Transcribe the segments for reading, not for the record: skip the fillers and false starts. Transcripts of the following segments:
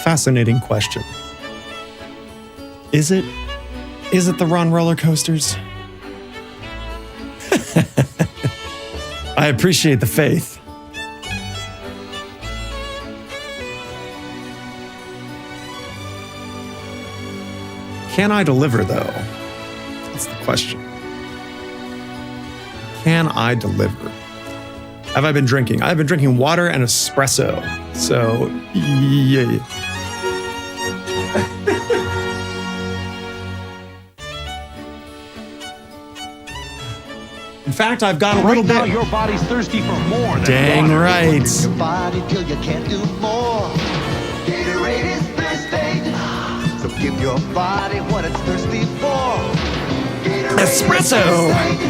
fascinating question. Is it the Ron roller coasters? I appreciate the faith. Can I deliver, though? That's the question. Can I deliver? Have I been drinking? I've been drinking water and espresso. So, yeah. In fact, I've got a little bit. Right now, your body's thirsty for more. Dang right. Your body till you can't do more. Gatorade is thirsty, so give your body what it's thirsty for. Gatorade Espresso. is thirsty.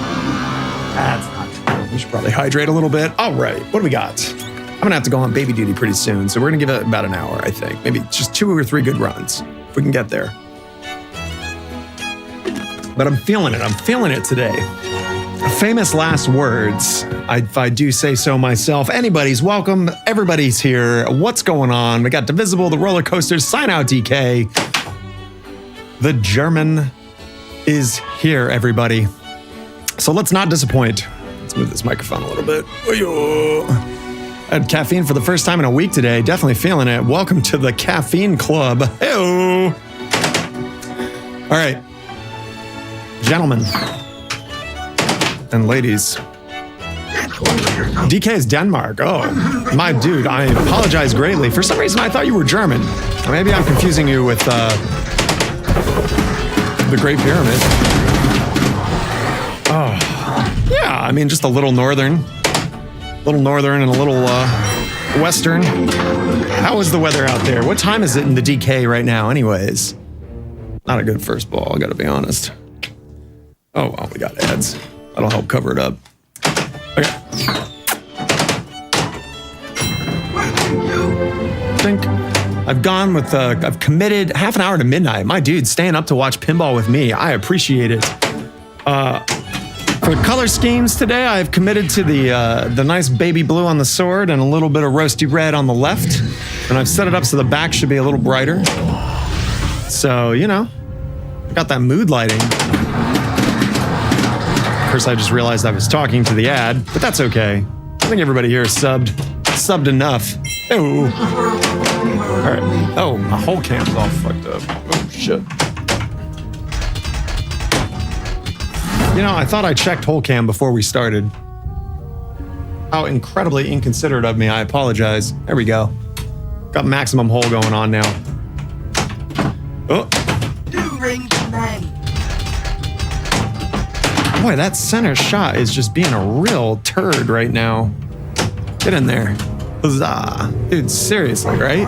That's not true. We should probably hydrate a little bit. All right, what do we got? I'm gonna have to go on baby duty pretty soon, so we're gonna give it about an hour, I think. Maybe just 2 or 3 good runs, if we can get there. But I'm feeling it. I'm feeling it today. Famous last words, if I do say so myself. Anybody's welcome. Everybody's here. What's going on? We got Divisible, the roller coasters. Sign out, DK. The German is here, everybody. So let's not disappoint. Let's move this microphone a little bit. I had caffeine for the first time in a week today. Definitely feeling it. Welcome to the Caffeine Club. Hey-o. All right. Gentlemen. And ladies. DK is Denmark. Oh, my dude, I apologize greatly. For some reason, I thought you were German. Or maybe I'm confusing you with the Great Pyramid. Oh, yeah, I mean, just a little northern and a little western. How is the weather out there? What time is it in the DK right now, anyways? Not a good first ball, I gotta be honest. Oh, well, we got ads. That'll help cover it up. Okay. I think I've gone with, I've committed half an hour to midnight. My dude, staying up to watch pinball with me. I appreciate it. For color schemes today, I've committed to the nice baby blue on the sword and a little bit of roasty red on the left. And I've set it up so the back should be a little brighter. So, you know, I got that mood lighting. Of course, I just realized I was talking to the ad, but that's okay. I think everybody here is subbed enough. Oh. All right. Oh, my whole cam's all fucked up. Oh, shit. You know, I thought I checked whole cam before we started. How incredibly inconsiderate of me. I apologize. There we go. Got maximum hole going on now. Oh. Boy, that center shot is just being a real turd right now. Get in there. Huzzah. Dude, seriously, right?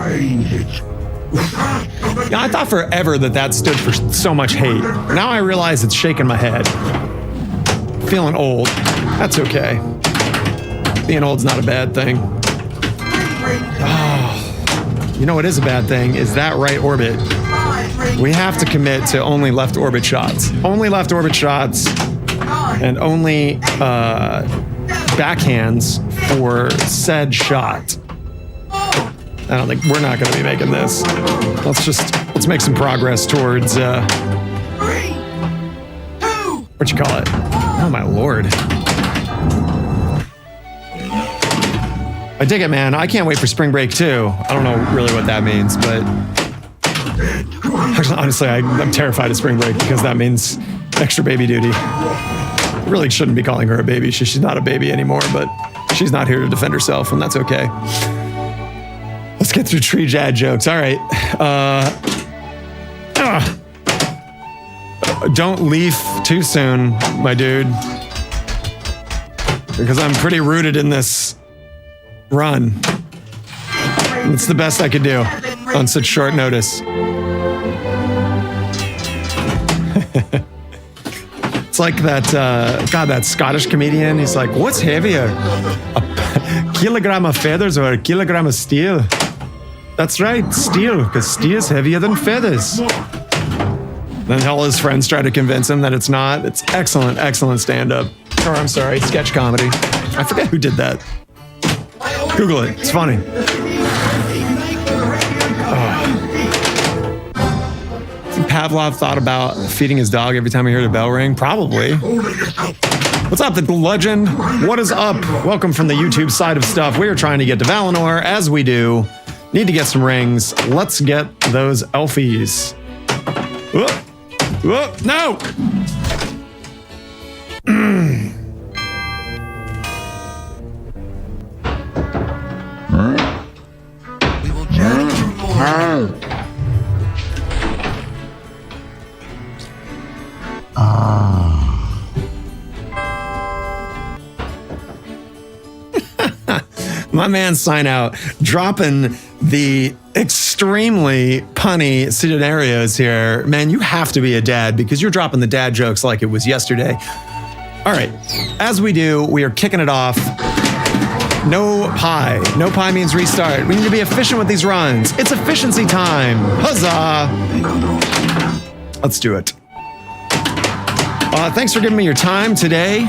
Yeah, I thought forever that stood for so much hate. Now I realize it's shaking my head. Feeling old. That's okay. Being old's not a bad thing. Oh, you know what is a bad thing is that right orbit. We have to commit to only left orbit shots. Only left orbit shots. And only backhands for said shot. I don't think we're not going to be making this. Let's make some progress towards what you call it? Oh my lord! I dig it, man. I can't wait for spring break too. I don't know really what that means, but actually, honestly, I'm terrified of spring break because that means extra baby duty. I really shouldn't be calling her a baby. She's not a baby anymore, but she's not here to defend herself, and that's okay. Let's get through tree jad jokes. All right. Don't leaf too soon, my dude, because I'm pretty rooted in this run. It's the best I could do on such short notice. It's like that, that Scottish comedian. He's like, what's heavier, a kilogram of feathers or a kilogram of steel? That's right, steel, because steel's heavier than feathers. Then all his friends try to convince him that it's not. It's excellent, excellent stand-up. Or I'm sorry, sketch comedy. I forget who did that. Google it, it's funny. Oh. Pavlov thought about feeding his dog every time he heard a bell ring? Probably. What's up, the legend? What is up? Welcome from the YouTube side of stuff. We are trying to get to Valinor, as we do. Need to get some rings. Let's get those elfies. Whoop. Whoop. No! We will journey through more. My man Sign Out dropping the extremely punny scenarios here. Man, you have to be a dad because you're dropping the dad jokes like it was yesterday. All right, as we do, we are kicking it off. No pie. No pie means restart. We need to be efficient with these runs. It's efficiency time. Huzzah! Let's do it. Thanks for giving me your time today.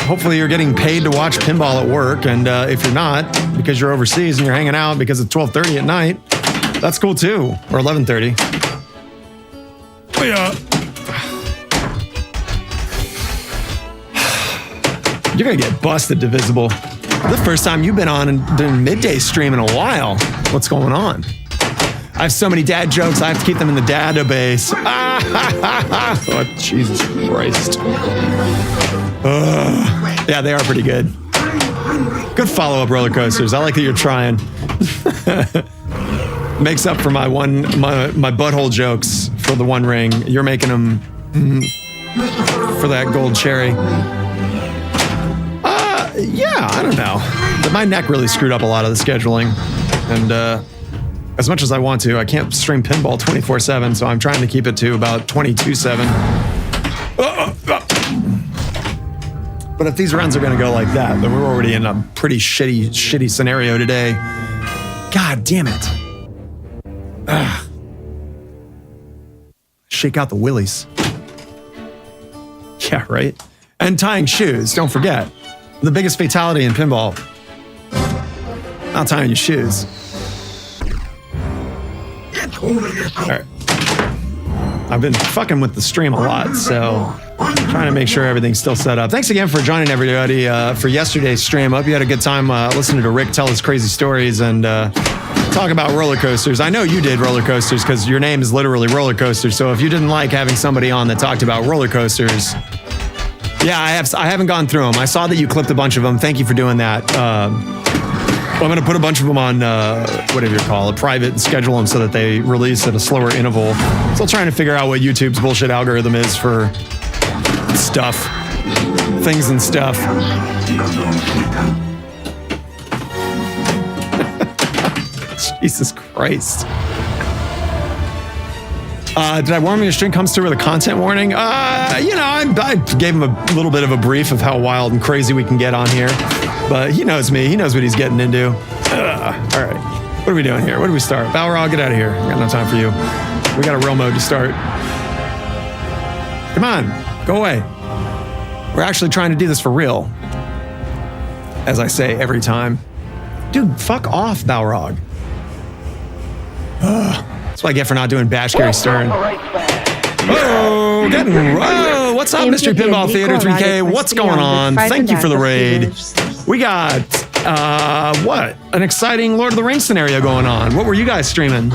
Hopefully you're getting paid to watch pinball at work, and if you're not, because you're overseas and you're hanging out because it's 12:30 at night, that's cool too, or 11:30. Oh yeah. You're gonna get busted, Divisible. The first time you've been on and doing midday stream in a while. What's going on? I have so many dad jokes, I have to keep them in the database. Oh, Jesus Christ. Yeah, they are pretty good. Good follow-up roller coasters. I like that you're trying. Makes up for my butthole jokes for the one ring. You're making them for that gold cherry. Yeah, I don't know. But my neck really screwed up a lot of the scheduling. And as much as I want to, I can't stream pinball 24/7, so I'm trying to keep it to about 22/7. But if these runs are going to go like that, then we're already in a pretty shitty scenario today. God damn it. Ugh. Shake out the willies. Yeah, right? And tying shoes, don't forget. The biggest fatality in pinball. Not tying your shoes. All right. I've been fucking with the stream a lot, so trying to make sure everything's still set up. Thanks again for joining everybody for yesterday's stream. I hope you had a good time listening to Rick tell his crazy stories and talk about roller coasters. I know you did roller coasters because your name is literally roller coaster. So if you didn't like having somebody on that talked about roller coasters, yeah, I haven't gone through them. I saw that you clipped a bunch of them. Thank you for doing that. I'm going to put a bunch of them on, whatever you call it, private, and schedule them so that they release at a slower interval. Still trying to figure out what YouTube's bullshit algorithm is for stuff. Things and stuff. Jesus Christ. Did I warn him your stream comes through with a content warning? I gave him a little bit of a brief of how wild and crazy we can get on here. But he knows me. He knows what he's getting into. All right. What are we doing here? Where do we start? Balrog, get out of here. I got no time for you. We got a real mode to start. Come on. Go away. We're actually trying to do this for real. As I say every time. Dude, fuck off, Balrog. That's what I get for not doing Bash Gary Stern. Oh, what's up, Mystery Pinball Theater 3K? What's going on? Thank you for the raid. We got, what? An exciting Lord of the Rings scenario going on. What were you guys streaming?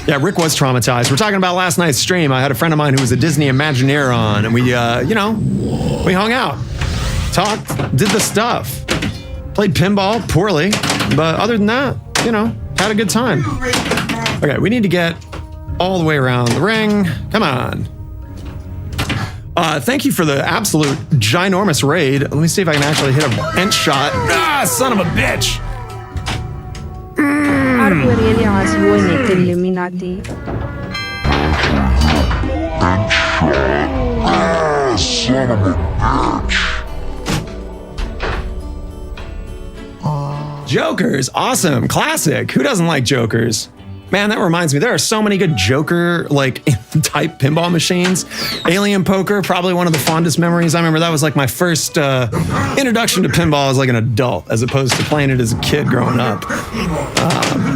Yeah, Rick was traumatized. We're talking about last night's stream. I had a friend of mine who was a Disney Imagineer on, and we, we hung out, talked, did the stuff. Played pinball poorly, but other than that, had a good time. Okay, we need to get all the way around the ring. Come on. Thank you for the absolute ginormous raid. Let me see if I can actually hit a bench shot. Ah, son of a bitch. Illuminati. Son of a bitch. Jokers, awesome, classic. Who doesn't like Jokers? Man, that reminds me, there are so many good Joker type pinball machines. Alien Poker, probably one of the fondest memories. I remember that was like my first introduction to pinball as like an adult, as opposed to playing it as a kid growing up.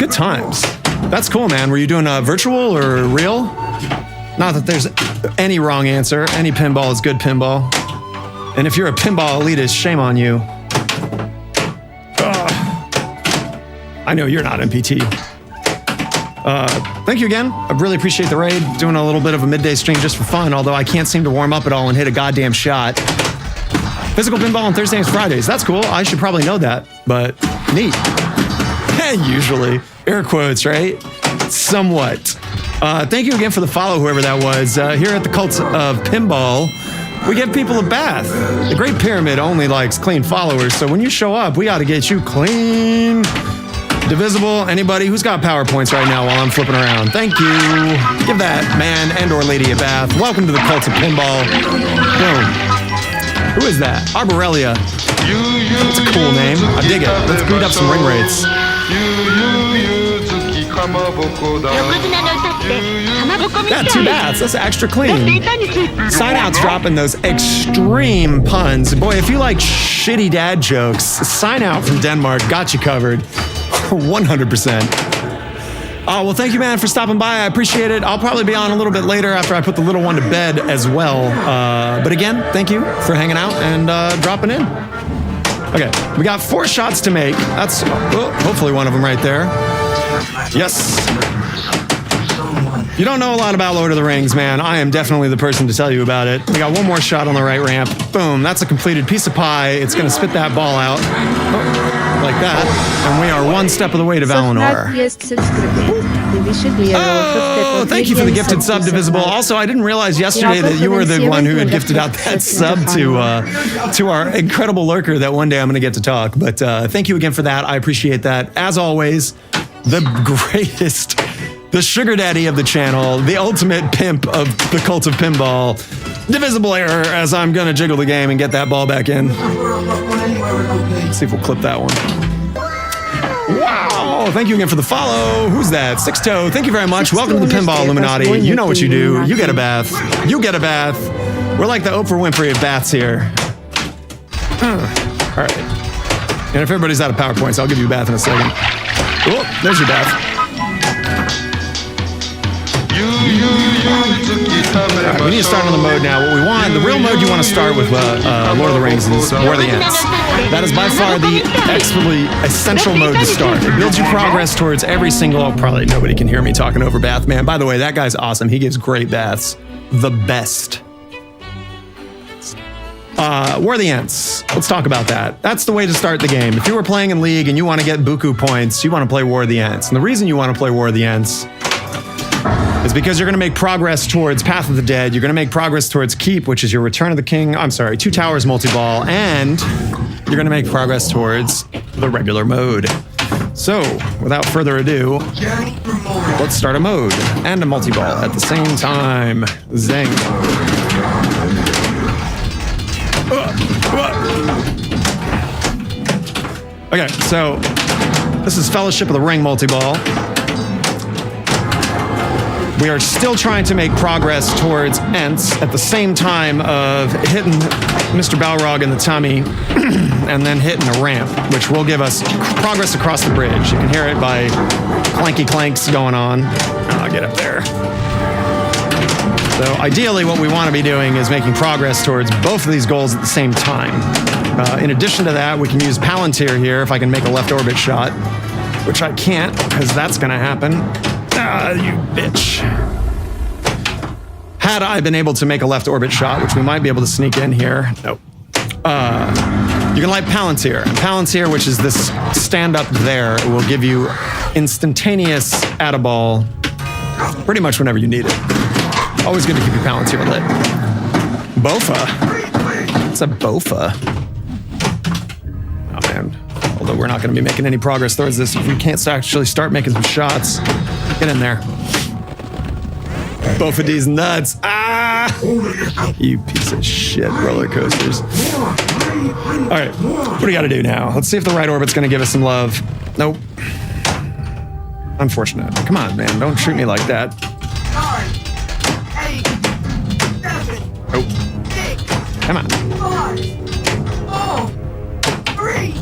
Good times. That's cool, man. Were you doing virtual or real? Not that there's any wrong answer. Any pinball is good pinball. And if you're a pinball elitist, shame on you. I know you're not MPT. Thank you again. I really appreciate the raid. Doing a little bit of a midday stream just for fun, although I can't seem to warm up at all and hit a goddamn shot. Physical pinball on Thursdays and Fridays. That's cool. I should probably know that, but neat. Usually. Air quotes, right? Somewhat. Thank you again for the follow, whoever that was. Here at the Cult of Pinball, we give people a bath. The Great Pyramid only likes clean followers, so when you show up, we ought to get you clean. Divisible, anybody who's got PowerPoints right now while I'm flipping around. Thank you. Give that man and or lady a bath. Welcome to the Cult of Pinball. Boom. Who is that? Arborelia. That's a cool name. I dig it. Let's beat up some ring rates. Yeah, 2 baths. That's extra clean. Sign out's dropping those extreme puns. Boy, if you like shitty dad jokes, Sign Out from Denmark got you covered. 100%. Well, thank you, man, for stopping by. I appreciate it. I'll probably be on a little bit later after I put the little one to bed as well. But again, thank you for hanging out and dropping in. Okay, we got 4 shots to make. That's hopefully one of them right there. Yes. You don't know a lot about Lord of the Rings, man. I am definitely the person to tell you about it. We got 1 more shot on the right ramp. Boom, that's a completed piece of pie. It's going to spit that ball out. Like that. And we are 1 step of the way to Valinor. Oh, thank you for the gifted sub, Divisible. Also, I didn't realize yesterday that you were the one who had gifted out that sub to our incredible lurker that one day I'm going to get to talk. But thank you again for that. I appreciate that. As always, the greatest, the sugar daddy of the channel, the ultimate pimp of the Cult of Pinball, Divisible Error, as I'm going to jiggle the game and get that ball back in. Let's see if we'll clip that one. Wow! Thank you again for the follow. Who's that? Six Toe. Thank you very much. Welcome to the Pinball Illuminati. You know what you do. You get a bath. You get a bath. We're like the Oprah Winfrey of baths here. All right. And if everybody's out of PowerPoints, I'll give you a bath in a second. Oh, there's your bath. Right, we need to start on the mode now. What we want, the real mode you want to start with Lord of the Rings is War of the Ents. That is by far the absolutely essential mode to start. It builds you progress towards every single, probably nobody can hear me talking over bath, man. By the way, that guy's awesome. He gives great baths. The best. War of the Ents. Let's talk about that. That's the way to start the game. If you were playing in League and you want to get buku points, you want to play War of the Ents. And the reason you want to play War of the Ents is because you're going to make progress towards Path of the Dead. You're going to make progress towards Keep, which is your Return of the King. I'm sorry, 2 Towers multi-ball. And you're going to make progress towards the regular mode. So, without further ado, let's start a mode and a multi-ball at the same time. Zing. Okay, so this is Fellowship of the Ring multi-ball. We are still trying to make progress towards Ents at the same time of hitting Mr. Balrog in the tummy and then hitting a ramp, which will give us progress across the bridge. You can hear it by clanky clanks going on. I'll get up there. So ideally what we want to be doing is making progress towards both of these goals at the same time. In addition to that, we can use Palantir here if I can make a left orbit shot, which I can't because that's going to happen. Ah, you bitch. Had I been able to make a left orbit shot, which we might be able to sneak in here. Nope. You can light Palantir. And Palantir, which is this stand up there, will give you instantaneous add-a-ball pretty much whenever you need it. Always good to keep your Palantir lit. Bofa. What's a Bofa? Oh, man. Although we're not going to be making any progress towards this if we can't actually start making some shots. Get in there. Both of these nuts. Ah! You piece of shit roller coasters. All right, what do we got to do now? Let's see if the right orbit's going to give us some love. Nope. Unfortunate. Come on, man. Don't treat me like that. Nope. Come on. 5, 4, 3,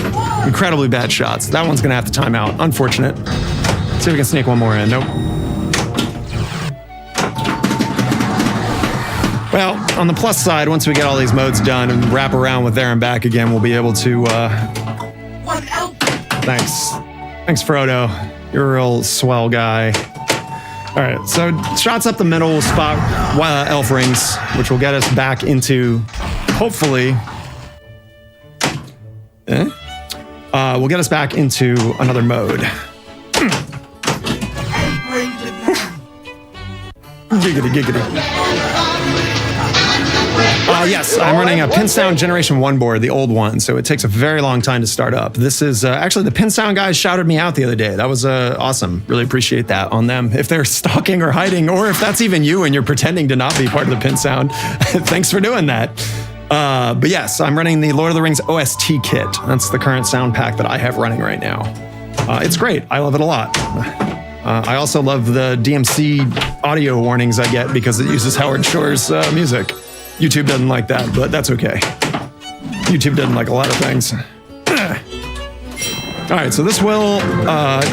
2, 1. Incredibly bad shots. That one's going to have to time out. Unfortunate. See if we can sneak one more in. Nope. Well, on the plus side, once we get all these modes done and wrap around with there and back again, we'll be able to... Thanks. Thanks, Frodo. You're a real swell guy. All right, so shots up the middle will spot elf rings, which will get us back into, hopefully... will get us back into another mode. Giggity, giggity. Yes, I'm running a Pinsound Generation 1 board, the old one, so it takes a very long time to start up. This is actually the Pinsound guys shouted me out the other day. That was awesome. Really appreciate that on them. If they're stalking or hiding, or if that's even you and you're pretending to not be part of the Pinsound, thanks for doing that. But yes, I'm running the Lord of the Rings OST kit. That's the current sound pack that I have running right now. It's great. I love it a lot. I also love the DMC audio warnings I get because it uses Howard Shore's music. YouTube doesn't like that, but that's okay. YouTube doesn't like a lot of things. All right, so this will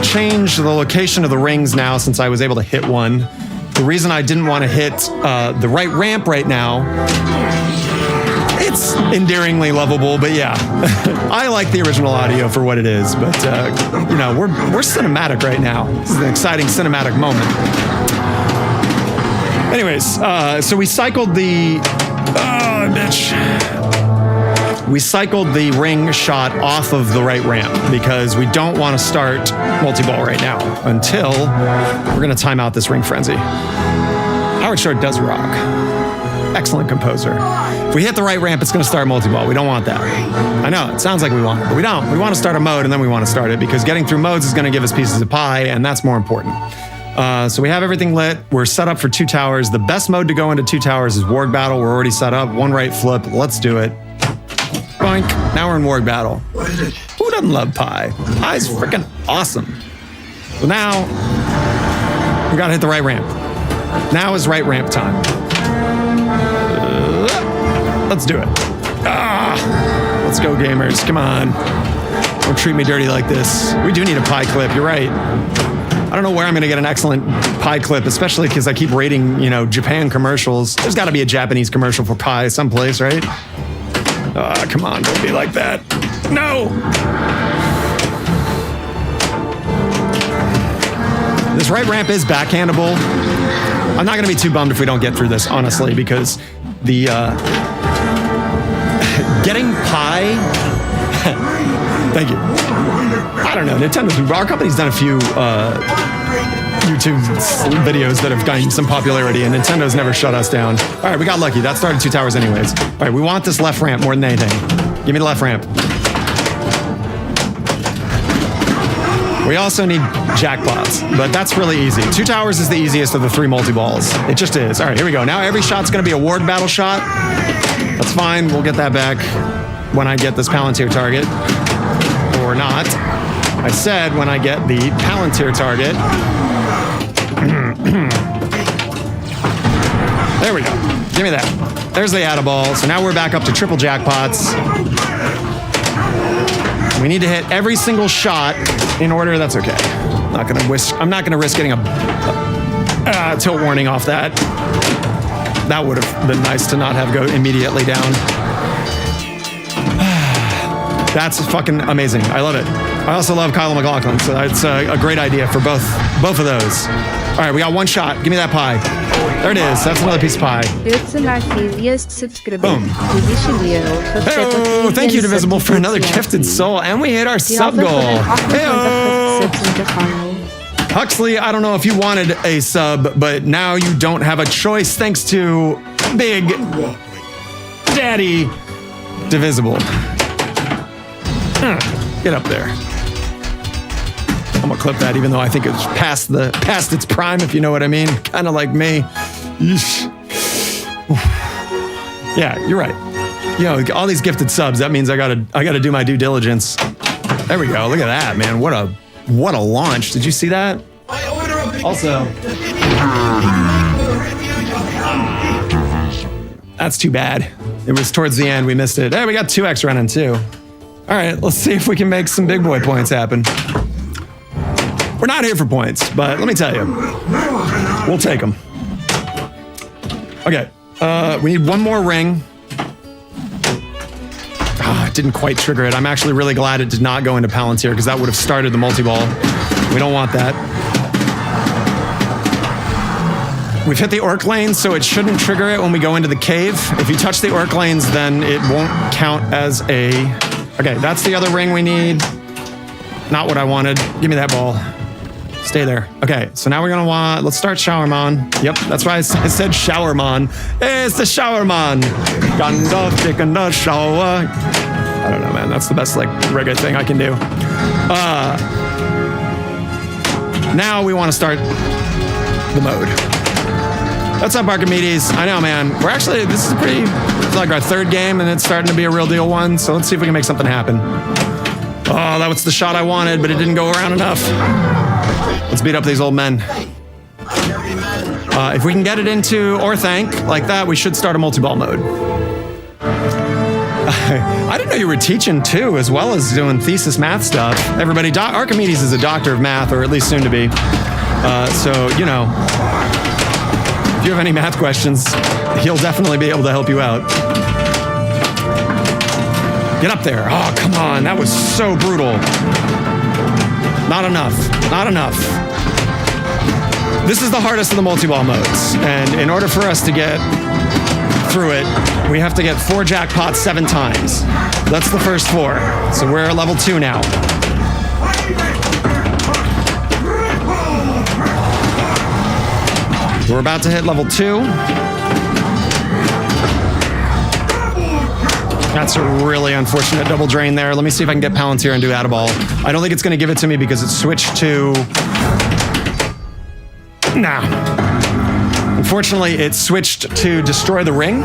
change the location of the rings now since I was able to hit one. The reason I didn't want to hit the right ramp right now, it's endearingly lovable, but yeah. I like the original audio for what it is, but you know, we're cinematic right now. This is an exciting cinematic moment. Anyways, so we cycled the... We cycled the ring shot off of the right ramp because we don't want to start multi-ball right now until we're going to time out this ring frenzy. Howard Shore does rock. Excellent composer. If we hit the right ramp, it's going to start multi-ball. We don't want that. I know, it sounds like we want it, but we don't. We want to start a mode and then we want to start it because getting through modes is going to give us pieces of pie, and that's more important. So we have everything lit. We're set up for 2 towers. The best mode to go into 2 towers is Warg Battle. We're already set up. 1 right flip. Let's do it. Boink. Now we're in Warg Battle. Who doesn't love pie? Pie's freaking awesome. So now we gotta hit the right ramp. Now is right ramp time. Let's do it. Let's go, gamers. Come on. Don't treat me dirty like this. We do need a pie clip. You're right. I don't know where I'm going to get an excellent pie clip, especially because I keep rating, you know, Japan commercials. There's got to be a Japanese commercial for pie someplace, right? Come on, don't be like that. No! This right ramp is backhandable. I'm not going to be too bummed if we don't get through this, honestly, because the getting pie... Thank you. I don't know. Our company's done a few YouTube videos that have gotten some popularity, and Nintendo's never shut us down. All right, we got lucky. That started 2 towers anyways. All right, we want this left ramp more than anything. Give me the left ramp. We also need jackpots, but that's really easy. 2 towers is the easiest of the 3 multi-balls. It just is. All right, here we go. Now every shot's going to be a Warg Battle shot. That's fine. We'll get that back when I get this Palantir target. Or not. I said when I get the Palantir target. There we go. Give me that. There's the Addaball. So now we're back up to triple jackpots. We need to hit every single shot in order. That's okay. I'm not gonna risk getting a tilt warning off that. That would have been nice to not have go immediately down. That's fucking amazing. I love it. I also love Kyle MacLachlan, so it's a great idea for both of those. All right, we got 1 shot. Give me that pie. There it is. That's another piece of pie. Boom. Hey, thank you, Divisible, for another gifted soul. And we hit our sub goal. Hey, Huxley, I don't know if you wanted a sub, but now you don't have a choice thanks to Big Daddy Divisible. Get up there. I'm gonna clip that, even though I think it's past its prime, if you know what I mean. Kind of like me. Yeah, you're right. You know, all these gifted subs. That means I gotta do my due diligence. There we go. Look at that, man. What a launch. Did you see that? Also, that's too bad. It was towards the end. We missed it. Hey, we got 2x running too. All right, let's see if we can make some big boy points happen. We're not here for points, but let me tell you, we'll take them. Okay, We need one more ring. Ah, it didn't quite trigger it. I'm actually really glad it did not go into Palantir because that would have started the multi-ball. We don't want that. We've hit the orc lanes, so it shouldn't trigger it when we go into the cave. If you touch the orc lanes, then it won't count as a... Okay, that's the other ring we need. Not what I wanted. Give me that ball. Stay there. Okay, so now we're gonna want... Let's start Showermon. Yep, that's why I said Showermon. Hey, it's the Showermon. Gandalf taking the shower. I don't know, man. That's the best, like, reggae thing I can do. Now we want to start the mode. What's up, Archimedes? I know, man. We're actually, this is it's like our third game, and it's starting to be a real deal one, so let's see if we can make something happen. Oh, that was the shot I wanted, but it didn't go around enough. Let's beat up these old men. If we can get it into Orthanc like that, we should start a multi-ball mode. I didn't know you were teaching too, as well as doing thesis math stuff. Everybody, Archimedes is a doctor of math, or at least soon to be. So, you know, if you have any math questions, he'll definitely be able to help you out. Get up there. Oh, come on. That was so brutal. Not enough. Not enough. This is the hardest of the multi-ball modes. And in order for us to get through it, we have to get 4 jackpots 7 times. That's the first 4. So we're at level 2 now. We're about to hit level 2. That's a really unfortunate double drain there. Let me see if I can get Palantir and do Add-a-Ball. I don't think it's going to give it to me because it switched to... Nah. Unfortunately, it switched to Destroy the Ring.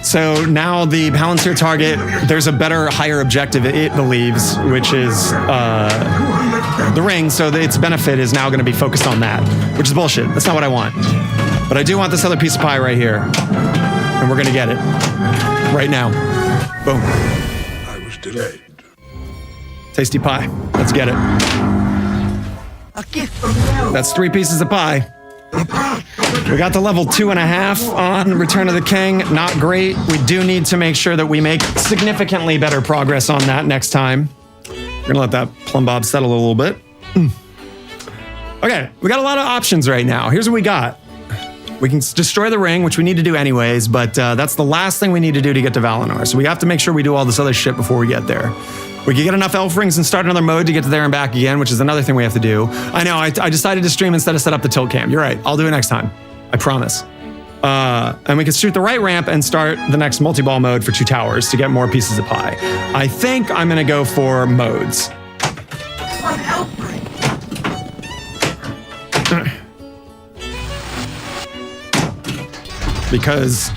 So now the Palantir target, there's a better, higher objective it believes, which is the ring, so its benefit is now going to be focused on that, which is bullshit. That's not what I want. But I do want this other piece of pie right here, and we're going to get it right now. Boom. I was delayed. Tasty pie. Let's get it. That's 3 pieces of pie. We got to level 2.5 on Return of the King. Not great. We do need to make sure that we make significantly better progress on that next time. We're gonna let that plumb bob settle a little bit. Okay, we got a lot of options right now. Here's what we got. We can destroy the ring, which we need to do anyways, but that's the last thing we need to do to get to Valinor. So we have to make sure we do all this other shit before we get there. We can get enough elf rings and start another mode to get to there and back again, which is another thing we have to do. I know, I decided to stream instead of set up the tilt cam. You're right, I'll do it next time. I promise. And we can shoot the right ramp and start the next multi-ball mode for 2 towers to get more pieces of pie. I think I'm gonna go for modes. Because...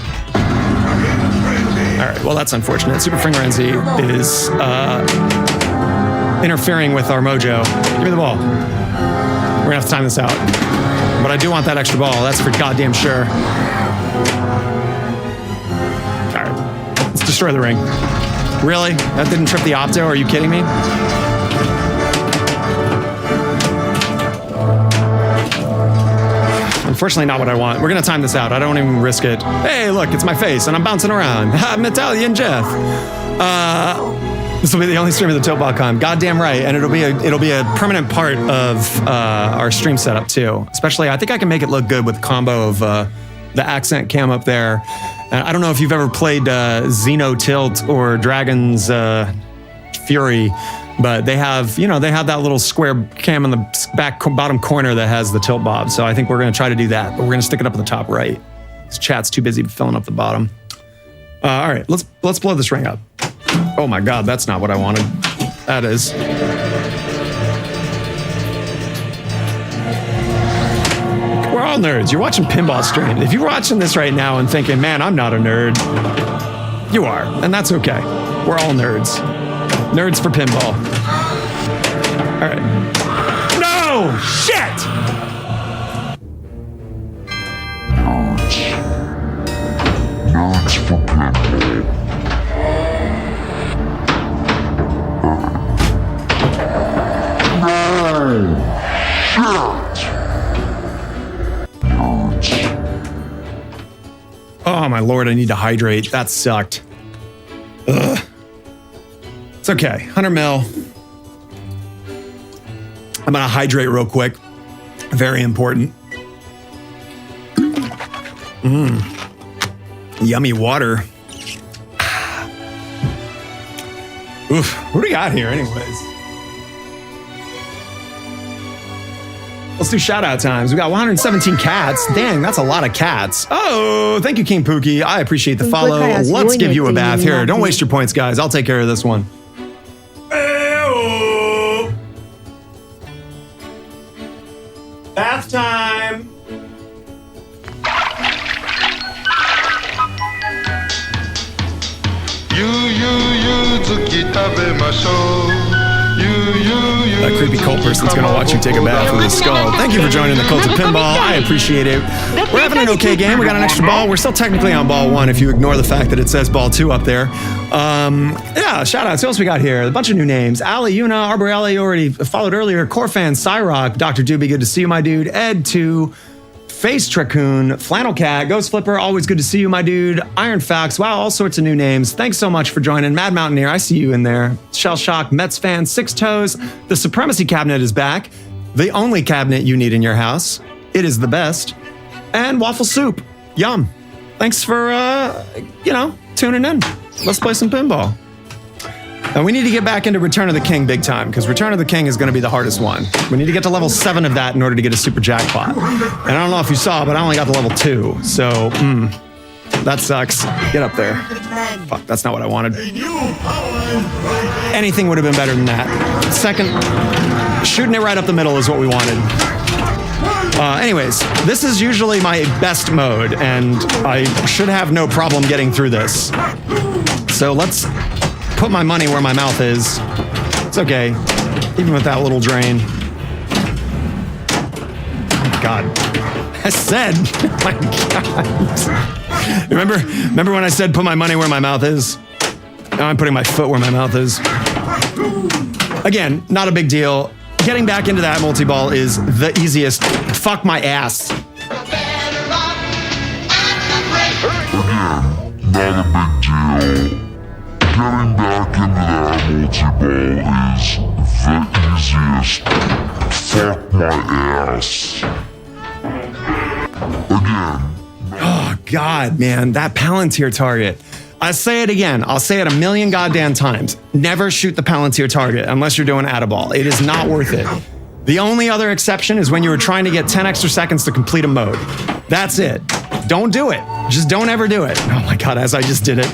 All right, well, that's unfortunate. Super Frenzy is interfering with our mojo. Give me the ball. We're gonna have to time this out. But I do want that extra ball, that's for goddamn sure. All right, let's destroy the ring. Really? That didn't trip the Opto? Are you kidding me? Unfortunately, not what I want. We're gonna time this out. I don't even risk it. Hey, look, it's my face, and I'm bouncing around. Ha, Italian Jeff. This will be the only stream of the TiltBotCon. Goddamn right, and it'll be a permanent part of our stream setup too. Especially, I think I can make it look good with the combo of the accent cam up there. I don't know if you've ever played Xeno Tilt or Dragon's Fury. But they have, you know, they have that little square cam in the bottom corner that has the tilt bob. So I think we're going to try to do that, but we're going to stick it up at the top right. This chat's too busy filling up the bottom. All right, let's blow this ring up. Oh my God, that's not what I wanted. That is. We're all nerds. You're watching Pinball stream. If you're watching this right now and thinking, man, I'm not a nerd, you are, and that's okay. We're all nerds. Nerds for pinball. All right. No! Shit! Nerds for pinball. No! Shit! Nerds. my lord, I need to hydrate. That sucked. Ugh. It's okay. 100 mil. I'm gonna hydrate real quick. Very important. Yummy water. Oof. What do we got here anyways? Let's do shout out times. We got 117 cats. Dang, that's a lot of cats. Oh, thank you, King Pookie. I appreciate the follow. Let's give you a bath here. Don't waste your points, guys. I'll take care of this one. Bath time. That creepy cult person's gonna watch you take a bath with his skull. Thank you for joining the Cult of Pinball. I appreciate it. We're having an okay game. We got an extra ball. We're still technically on ball 1 if you ignore the fact that it says ball 2 up there. Yeah, shout outs. What else we got here? A bunch of new names. Ali, Yuna, Arborelli, you already followed earlier. Corfan, Cyrock, Dr. Doobie, good to see you, my dude. Ed 2, Face Tracoon, Flannel Cat, Ghost Flipper, always good to see you, my dude. Iron Fax, wow, all sorts of new names. Thanks so much for joining. Mad Mountaineer, I see you in there. Shell Shock, Mets fan, Six Toes. The Supremacy Cabinet is back. The only cabinet you need in your house. It is the best. And Waffle Soup, yum. Thanks for, tuning in. Let's play some pinball. And we need to get back into Return of the King big time, because Return of the King is going to be the hardest one. We need to get to level 7 of that in order to get a super jackpot. And I don't know if you saw, but I only got to level 2. So, that sucks. Get up there. Fuck, that's not what I wanted. Anything would have been better than that. Second, shooting it right up the middle is what we wanted. Anyways, this is usually my best mode, and I should have no problem getting through this. So let's put my money where my mouth is. It's okay, even with that little drain. Oh my God. I said, oh my God. Remember when I said put my money where my mouth is? Now I'm putting my foot where my mouth is. Again, not a big deal. Getting back into that multi-ball is the easiest. Fuck my ass. Again, not a big deal. Getting back into that multi-ball is the easiest. Fuck my ass. Again. Oh, God, man. That Palantir target. I say it again. I'll say it a million goddamn times. Never shoot the Palantir target unless you're doing Add-a-Ball. It is not worth it. The only other exception is when you were trying to get 10 extra seconds to complete a mode. That's it. Don't do it. Just don't ever do it. Oh my God, as I just did it.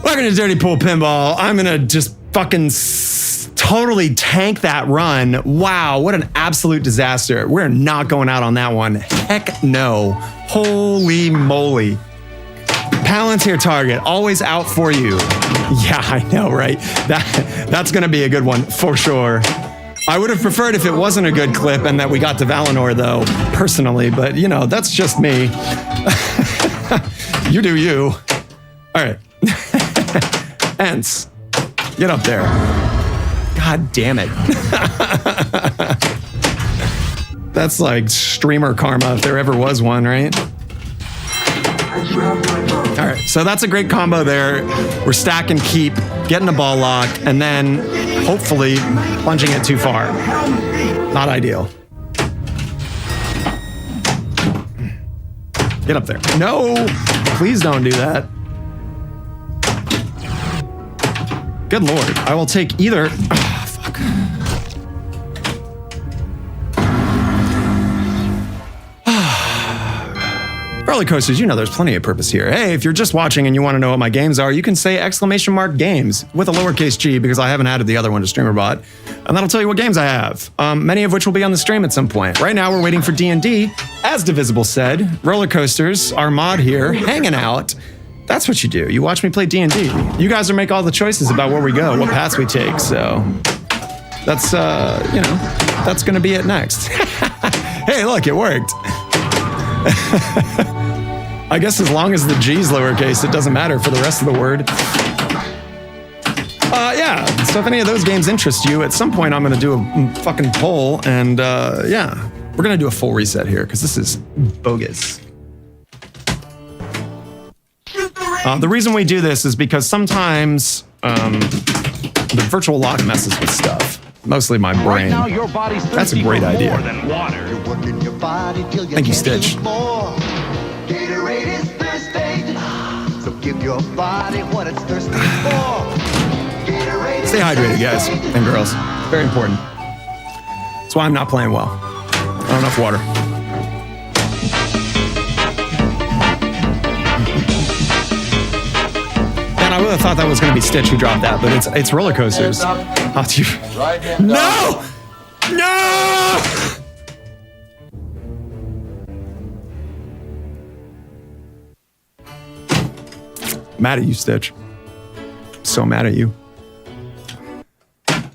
Welcome to Dirty Pool Pinball. I'm gonna just fucking totally tank that run. Wow, what an absolute disaster. We're not going out on that one. Heck no. Holy moly. Palantir target, always out for you. Yeah, I know, right? That's gonna be a good one for sure. I would have preferred if it wasn't a good clip and that we got to Valinor though, personally, but you know, that's just me. You do you. All right. Ents, get up there. God damn it. That's like streamer karma if there ever was one, right? All right, so that's a great combo there. We're stack and keep, getting the ball locked, and then hopefully plunging it too far. Not ideal. Get up there. No, please don't do that. Good Lord, I will take either. Oh, fuck. Roller coasters, you know there's plenty of purpose here. Hey, if you're just watching and you want to know what my games are, you can say !games with a lowercase g because I haven't added the other one to StreamerBot. And that'll tell you what games I have, many of which will be on the stream at some point. Right now, we're waiting for D&D. As Divisible said, roller coasters, our mod here, hanging out. That's what you do. You watch me play D&D. You guys will make all the choices about where we go, what paths we take. So that's, that's going to be it next. Hey, look, it worked. I guess as long as the G's lowercase, it doesn't matter for the rest of the word. Yeah, so if any of those games interest you, at some point I'm going to do a fucking poll and, yeah, We're gonna do a full reset here because this is bogus. The reason we do this is because sometimes the virtual lock messes with stuff. Mostly my brain. Right now, your body's That's a thirsty great for idea. more than water. You're working your body till you Thank you, can't Stitch. do more. Gatorade is thirsty, so give your body what it's thirsty for. Gatorade Stay is hydrated, guys thirsty. and girls. Very important. That's why I'm not playing well. Not enough water. Man, I would have thought that was going to be Stitch who dropped that, but it's roller coasters. Oh, dude. No! No! Mad at you, Stitch. So mad at you.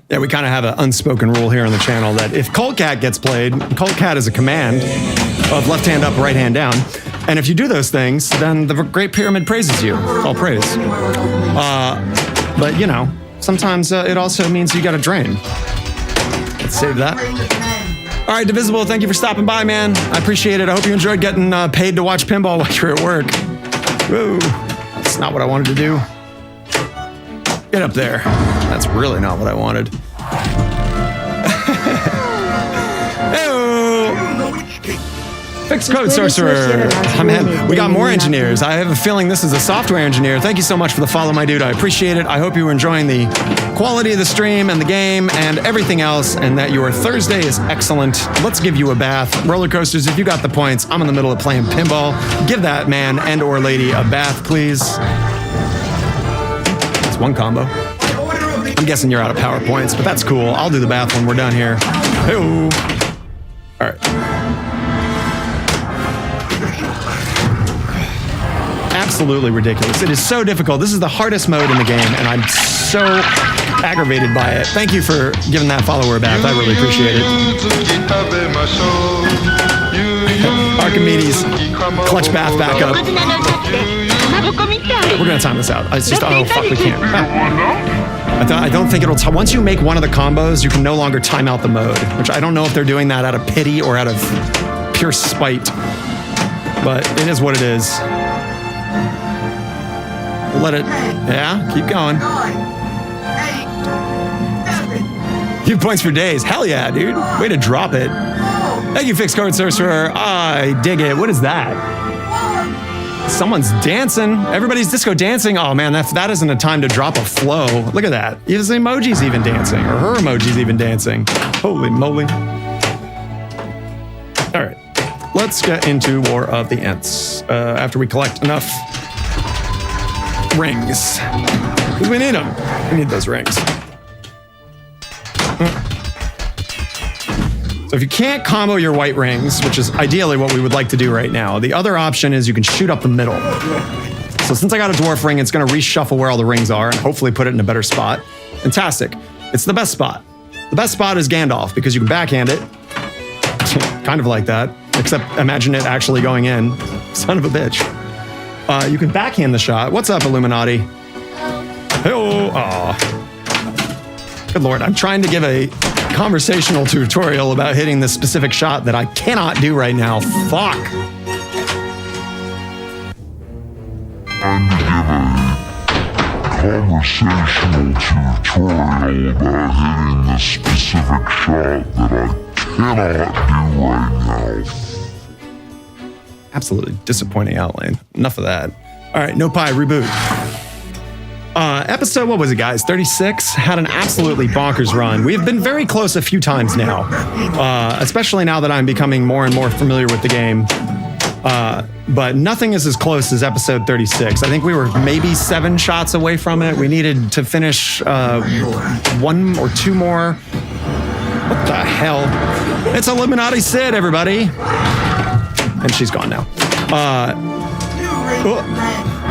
Yeah, we kind of have an unspoken rule here on the channel that if Cold Cat gets played, Cold Cat is a command of left hand up, right hand down. And if you do those things, then the Great Pyramid praises you. All praise. But, you know, sometimes it also means you got to drain. Let's save that. All right, Divisible, thank you for stopping by, man. I appreciate it. I hope you enjoyed getting paid to watch pinball while you're at work. Woo. That's not what I wanted to do. Get up there. That's really not what I wanted. Fixed Code Sorcerer. Man, we got more engineers. I have a feeling this is a software engineer. Thank you so much for the follow, my dude. I appreciate it. I hope you are enjoying the quality of the stream and the game and everything else, and that your Thursday is excellent. Let's give you a bath. Roller coasters, if you got the points, I'm in the middle of playing pinball. Give that man and or lady a bath, please. It's one combo. I'm guessing you're out of PowerPoints, but that's cool. I'll do the bath when we're done here. Hey-o. All right. Absolutely ridiculous. It is so difficult. This is the hardest mode in the game, and I'm so aggravated by it. Thank you for giving that follower a bath. I really appreciate it. Archimedes, clutch bath back up. We're gonna time this out. It's just, oh fuck, we can't. I don't think it'll. Once you make one of the combos, you can no longer time out the mode, which I don't know if they're doing that out of pity or out of pure spite. But it is what it is. Let it, yeah, keep going. Few points for days. Hell yeah, dude. Way to drop it. Thank you, Fixed Code Sorcerer. I dig it. What is that? Someone's dancing. Everybody's disco dancing. Oh man, that isn't a time to drop a flow. Look at that. His emoji's even dancing, or her emoji's even dancing. Holy moly. All right, let's get into War of the Ents. After we collect enough rings. Because we need them. We need those rings. So if you can't combo your white rings, which is ideally what we would like to do right now, the other option is you can shoot up the middle. So since I got a dwarf ring, it's going to reshuffle where all the rings are and hopefully put it in a better spot. Fantastic. It's the best spot. The best spot is Gandalf because you can backhand it. Kind of like that. Except imagine it actually going in. Son of a bitch. You can backhand the shot. What's up, Illuminati? Hey-oh. Aw. Good Lord, I'm trying to give a conversational tutorial about hitting this specific shot that I cannot do right now. Fuck. I'm to give a conversational tutorial about hitting this specific shot that I cannot do right now. Absolutely disappointing outlane. Enough of that. All right, no pie, reboot. Episode, what was it, guys? 36 had an absolutely bonkers run. We have been very close a few times now, especially now that I'm becoming more and more familiar with the game. But nothing is as close as episode 36. I think we were maybe 7 shots away from it. We needed to finish 1 or 2 more. What the hell? It's Illuminati Sid, everybody. And she's gone now.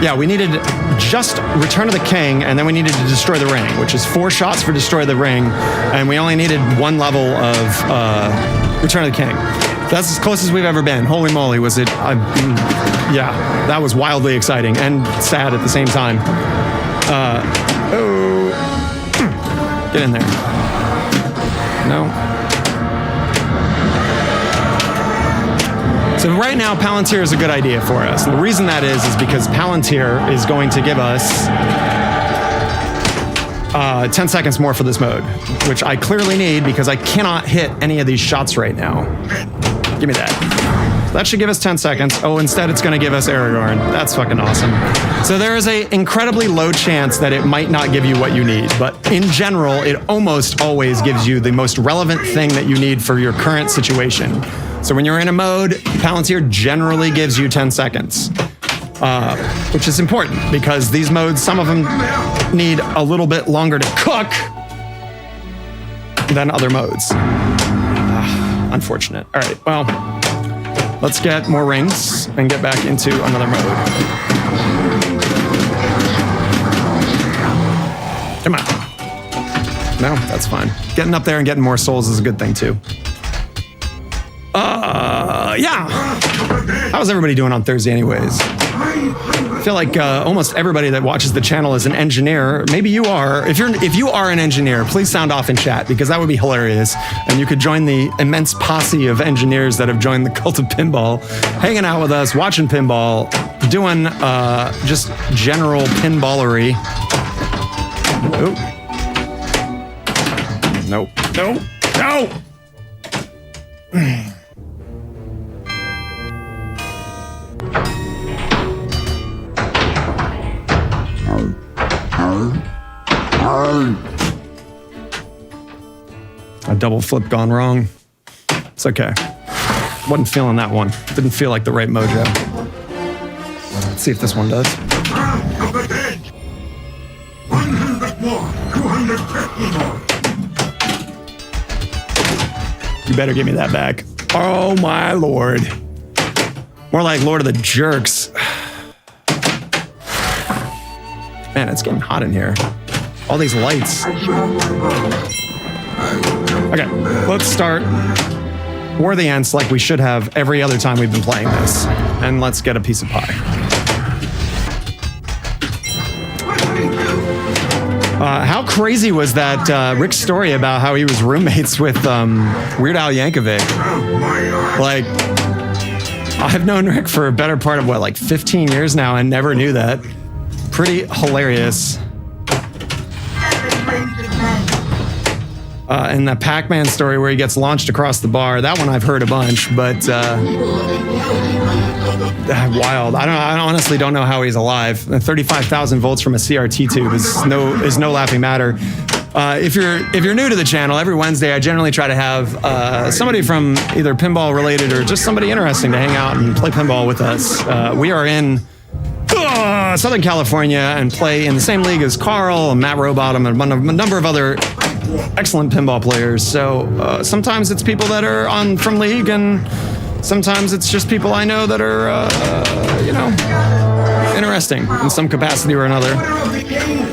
Yeah, we needed just Return of the King, and then we needed to destroy the ring, which is 4 shots for Destroy the Ring, and we only needed 1 level of Return of the King. That's as close as we've ever been. Holy moly, was it? Yeah, that was wildly exciting and sad at the same time. Get in there. No. So right now, Palantir is a good idea for us. And the reason that is because Palantir is going to give us 10 seconds more for this mode, which I clearly need because I cannot hit any of these shots right now. Give me that. That should give us 10 seconds. Oh, instead it's going to give us Aragorn. That's fucking awesome. So there is an incredibly low chance that it might not give you what you need, but in general, it almost always gives you the most relevant thing that you need for your current situation. So when you're in a mode, Palantir generally gives you 10 seconds, which is important because these modes, some of them need a little bit longer to cook than other modes. Unfortunate. All right, well, let's get more rings and get back into another mode. Come on. No, that's fine. Getting up there and getting more souls is a good thing too. Yeah. How's everybody doing on Thursday anyways? I feel like almost everybody that watches the channel is an engineer. Maybe you are. If you are an engineer, please sound off in chat because that would be hilarious. And you could join the immense posse of engineers that have joined the cult of pinball, hanging out with us, watching pinball, doing just general pinballery. Nope. No. No. No. A double flip gone wrong. It's okay. Wasn't feeling that one. Didn't feel like the right mojo. Let's see if this one does. 100 more, 250 more. You better give me that back. Oh my lord. More like Lord of the Jerks. Man, it's getting hot in here. All these lights. Okay, let's start War of the Ants like we should have every other time we've been playing this. And let's get a piece of pie. How crazy was that Rick's story about how he was roommates with Weird Al Yankovic? Like, I've known Rick for a better part of, what, like 15 years now and never knew that. Pretty hilarious. And the Pac-Man story where he gets launched across the bar, that one I've heard a bunch, but wild. I honestly don't know how he's alive. 35,000 volts from a CRT tube is no laughing matter. If you're new to the channel, every Wednesday I generally try to have somebody from either pinball related or just somebody interesting to hang out and play pinball with us. We are in Southern California and play in the same league as Carl and Matt Rowbottom and a number of other excellent pinball players. So sometimes it's people that are from league, and sometimes it's just people I know that are, interesting in some capacity or another.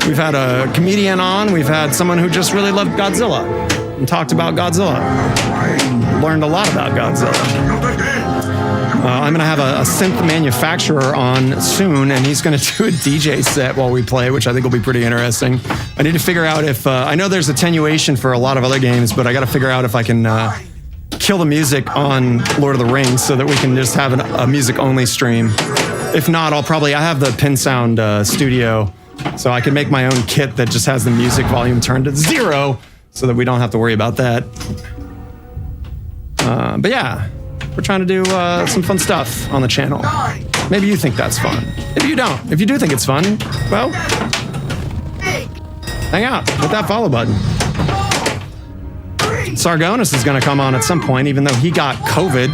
We've had a comedian on. We've had someone who just really loved Godzilla and talked about Godzilla. Learned a lot about Godzilla. I'm going to have a synth manufacturer on soon, and he's going to do a DJ set while we play, which I think will be pretty interesting. I need to figure out if... I know there's attenuation for a lot of other games, but I got to figure out if I can kill the music on Lord of the Rings so that we can just have a music-only stream. If not, I have the Pin Sound studio, so I can make my own kit that just has the music volume turned to 0 so that we don't have to worry about that. But yeah... We're trying to do some fun stuff on the channel. Maybe you think that's fun. If you don't, if you do think it's fun, well, hang out, hit that follow button. Sargonis is going to come on at some point, even though he got COVID.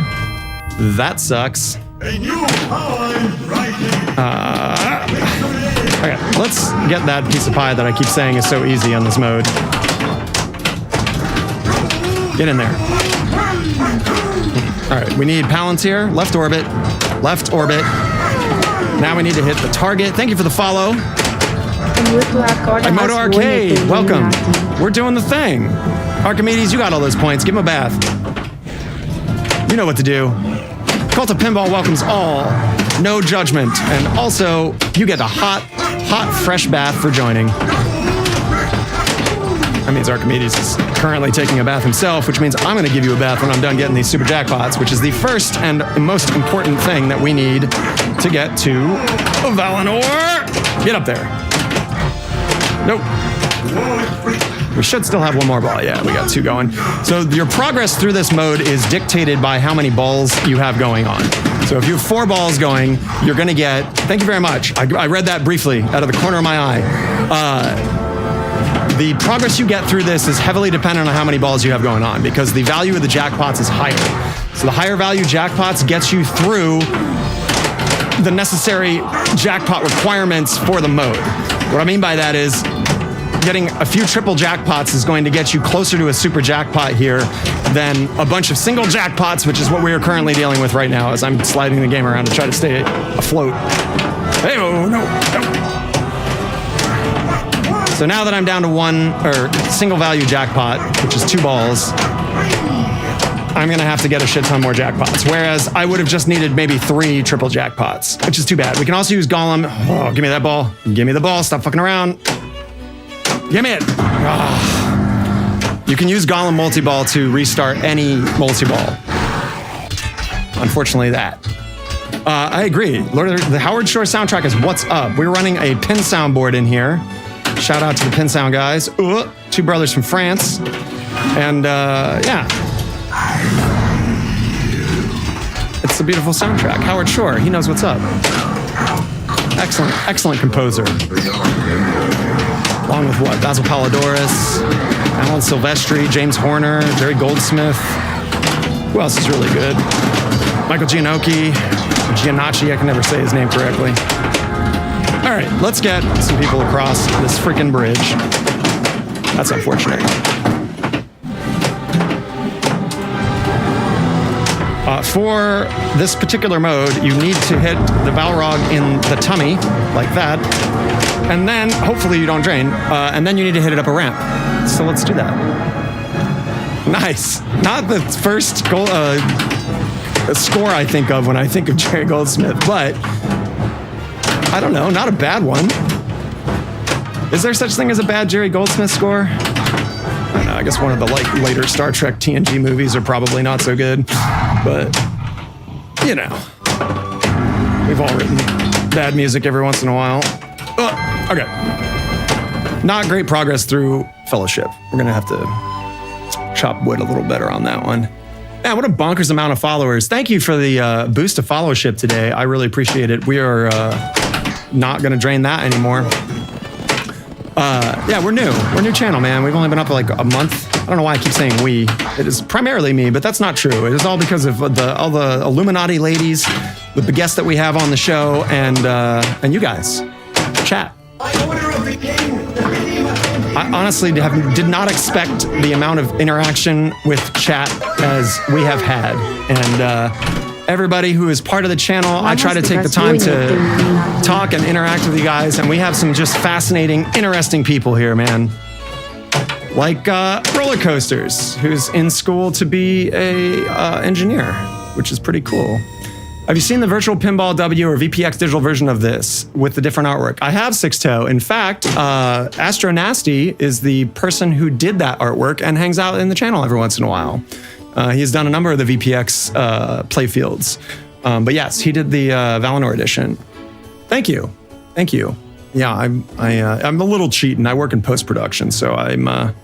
That sucks. Okay, let's get that piece of pie that I keep saying is so easy on this mode. Get in there. All right, we need Palantir, left orbit. Now we need to hit the target. Thank you for the follow. Moto Arcade, welcome. We're doing the thing. Archimedes, you got all those points. Give him a bath. You know what to do. Cult of Pinball welcomes all. No judgment. And also, you get a hot, fresh bath for joining. That means Archimedes is currently taking a bath himself, which means I'm going to give you a bath when I'm done getting these super jackpots, which is the first and most important thing that we need to get to Valinor. Get up there. Nope. We should still have one more ball. Yeah, we got 2 going. So your progress through this mode is dictated by how many balls you have going on. So if you have 4 balls going, you're going to get, thank you very much. I read that briefly out of the corner of my eye. The progress you get through this is heavily dependent on how many balls you have going on, because the value of the jackpots is higher. So the higher value jackpots gets you through the necessary jackpot requirements for the mode. What I mean by that is getting a few triple jackpots is going to get you closer to a super jackpot here than a bunch of single jackpots, which is what we are currently dealing with right now as I'm sliding the game around to try to stay afloat. Hey, oh, no. So now that I'm down to 1 single value jackpot, which is 2 balls, I'm going to have to get a shit ton more jackpots. Whereas I would have just needed maybe 3 triple jackpots, which is too bad. We can also use Golem. Oh, give me that ball. Give me the ball. Stop fucking around. Give me it. Oh. You can use Golem multi-ball to restart any multi-ball. Unfortunately, that. I agree. The Howard Shore soundtrack is what's up. We're running a pin soundboard in here. Shout out to the pin sound guys. 2 brothers from France. And yeah. It's a beautiful soundtrack. Howard Shore, he knows what's up. Excellent, excellent composer. Along with what? Basil Polidorus, Alan Silvestri, James Horner, Jerry Goldsmith. Who else is really good? Michael Giannocchi, Giannacci, I can never say his name correctly. All right, let's get some people across this freaking bridge. That's unfortunate. For this particular mode, you need to hit the Balrog in the tummy, like that. And then, hopefully you don't drain, and then you need to hit it up a ramp. So let's do that. Nice. Not the first goal, score I think of when I think of Jerry Goldsmith, but I don't know, not a bad one. Is there such thing as a bad Jerry Goldsmith score? I don't know, I guess one of the later Star Trek TNG movies are probably not so good, but you know, we've all written bad music every once in a while. Okay. Not great progress through Fellowship. We're gonna have to chop wood a little better on that one. Man, what a bonkers amount of followers. Thank you for the boost of followership today. I really appreciate it. We are not gonna drain that anymore. Yeah, we're new. We're a new channel, man. We've only been up like a month. I don't know why I keep saying we. It is primarily me, but that's not true. It is all because of all the Illuminati ladies, the guests that we have on the show, and you guys. Chat. I honestly did not expect the amount of interaction with chat as we have had. And everybody who is part of the channel, I try to take the time to talk and interact with you guys. And we have some just fascinating, interesting people here, man. Like Roller Coasters, who's in school to be a engineer, which is pretty cool. Have you seen the virtual Pinball W or VPX digital version of this with the different artwork? I have Six-Toe. In fact, Astro Nasty is the person who did that artwork and hangs out in the channel every once in a while. He has done a number of the VPX playfields. But yes, he did the Valinor edition. Thank you. Thank you. Yeah, I'm a little cheating. I work in post-production, so I'm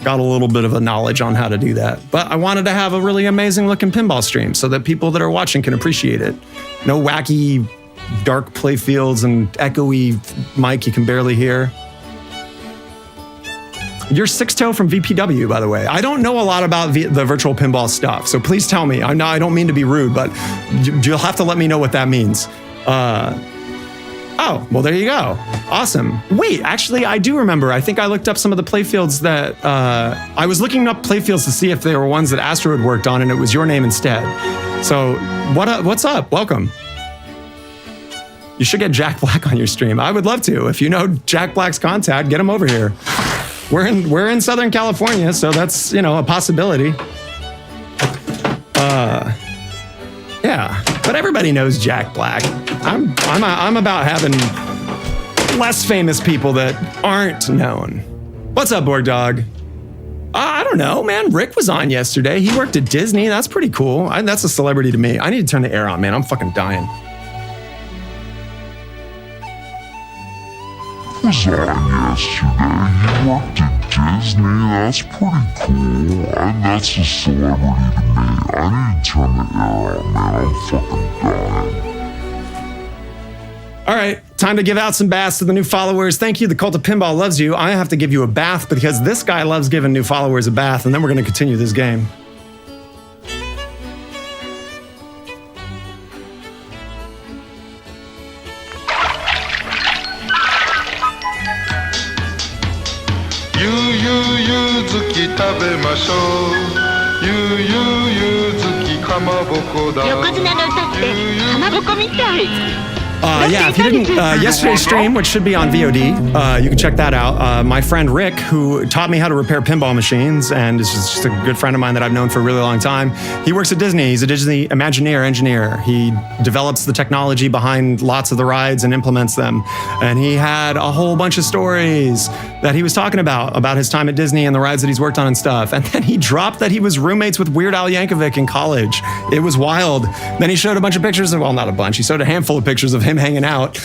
got a little bit of a knowledge on how to do that. But I wanted to have a really amazing looking pinball stream so that people that are watching can appreciate it. No wacky, dark playfields and echoey mic you can barely hear. You're Six-Toe from VPW, by the way. I don't know a lot about the virtual pinball stuff, so please tell me. I don't mean to be rude, but you'll have to let me know what that means. Oh, well, there you go. Awesome. Wait, actually, I do remember. I think I looked up some of the playfields that... I was looking up playfields to see if they were ones that Astro had worked on, and it was your name instead. So, what's up? Welcome. You should get Jack Black on your stream. I would love to. If you know Jack Black's contact, get him over here. We're in Southern California, so that's, a possibility. Yeah, but everybody knows Jack Black. I'm about having less famous people that aren't known. What's up, Borg Dog? I don't know, man. Rick was on yesterday. He worked at Disney. That's pretty cool. That's a celebrity to me. I need to turn the air on, man. I'm fucking dying. Was on yesterday. He worked at Disney. That's pretty cool. That's a celebrity to me. I need to turn the air on, man. I'm fucking dying. All right, time to give out some baths to the new followers. Thank you. The Cult of Pinball loves you. I have to give you a bath because this guy loves giving new followers a bath, and then we're going to continue this game. Yeah, if you didn't, yesterday's stream, which should be on VOD, you can check that out. My friend Rick, who taught me how to repair pinball machines and is just a good friend of mine that I've known for a really long time, he works at Disney. He's a Disney Imagineer engineer. He develops the technology behind lots of the rides and implements them. And he had a whole bunch of stories that he was talking about his time at Disney and the rides that he's worked on and stuff. And then he dropped that he was roommates with Weird Al Yankovic in college. It was wild. Then he showed a bunch of pictures of, well, not a bunch, he showed a handful of pictures of him hanging out.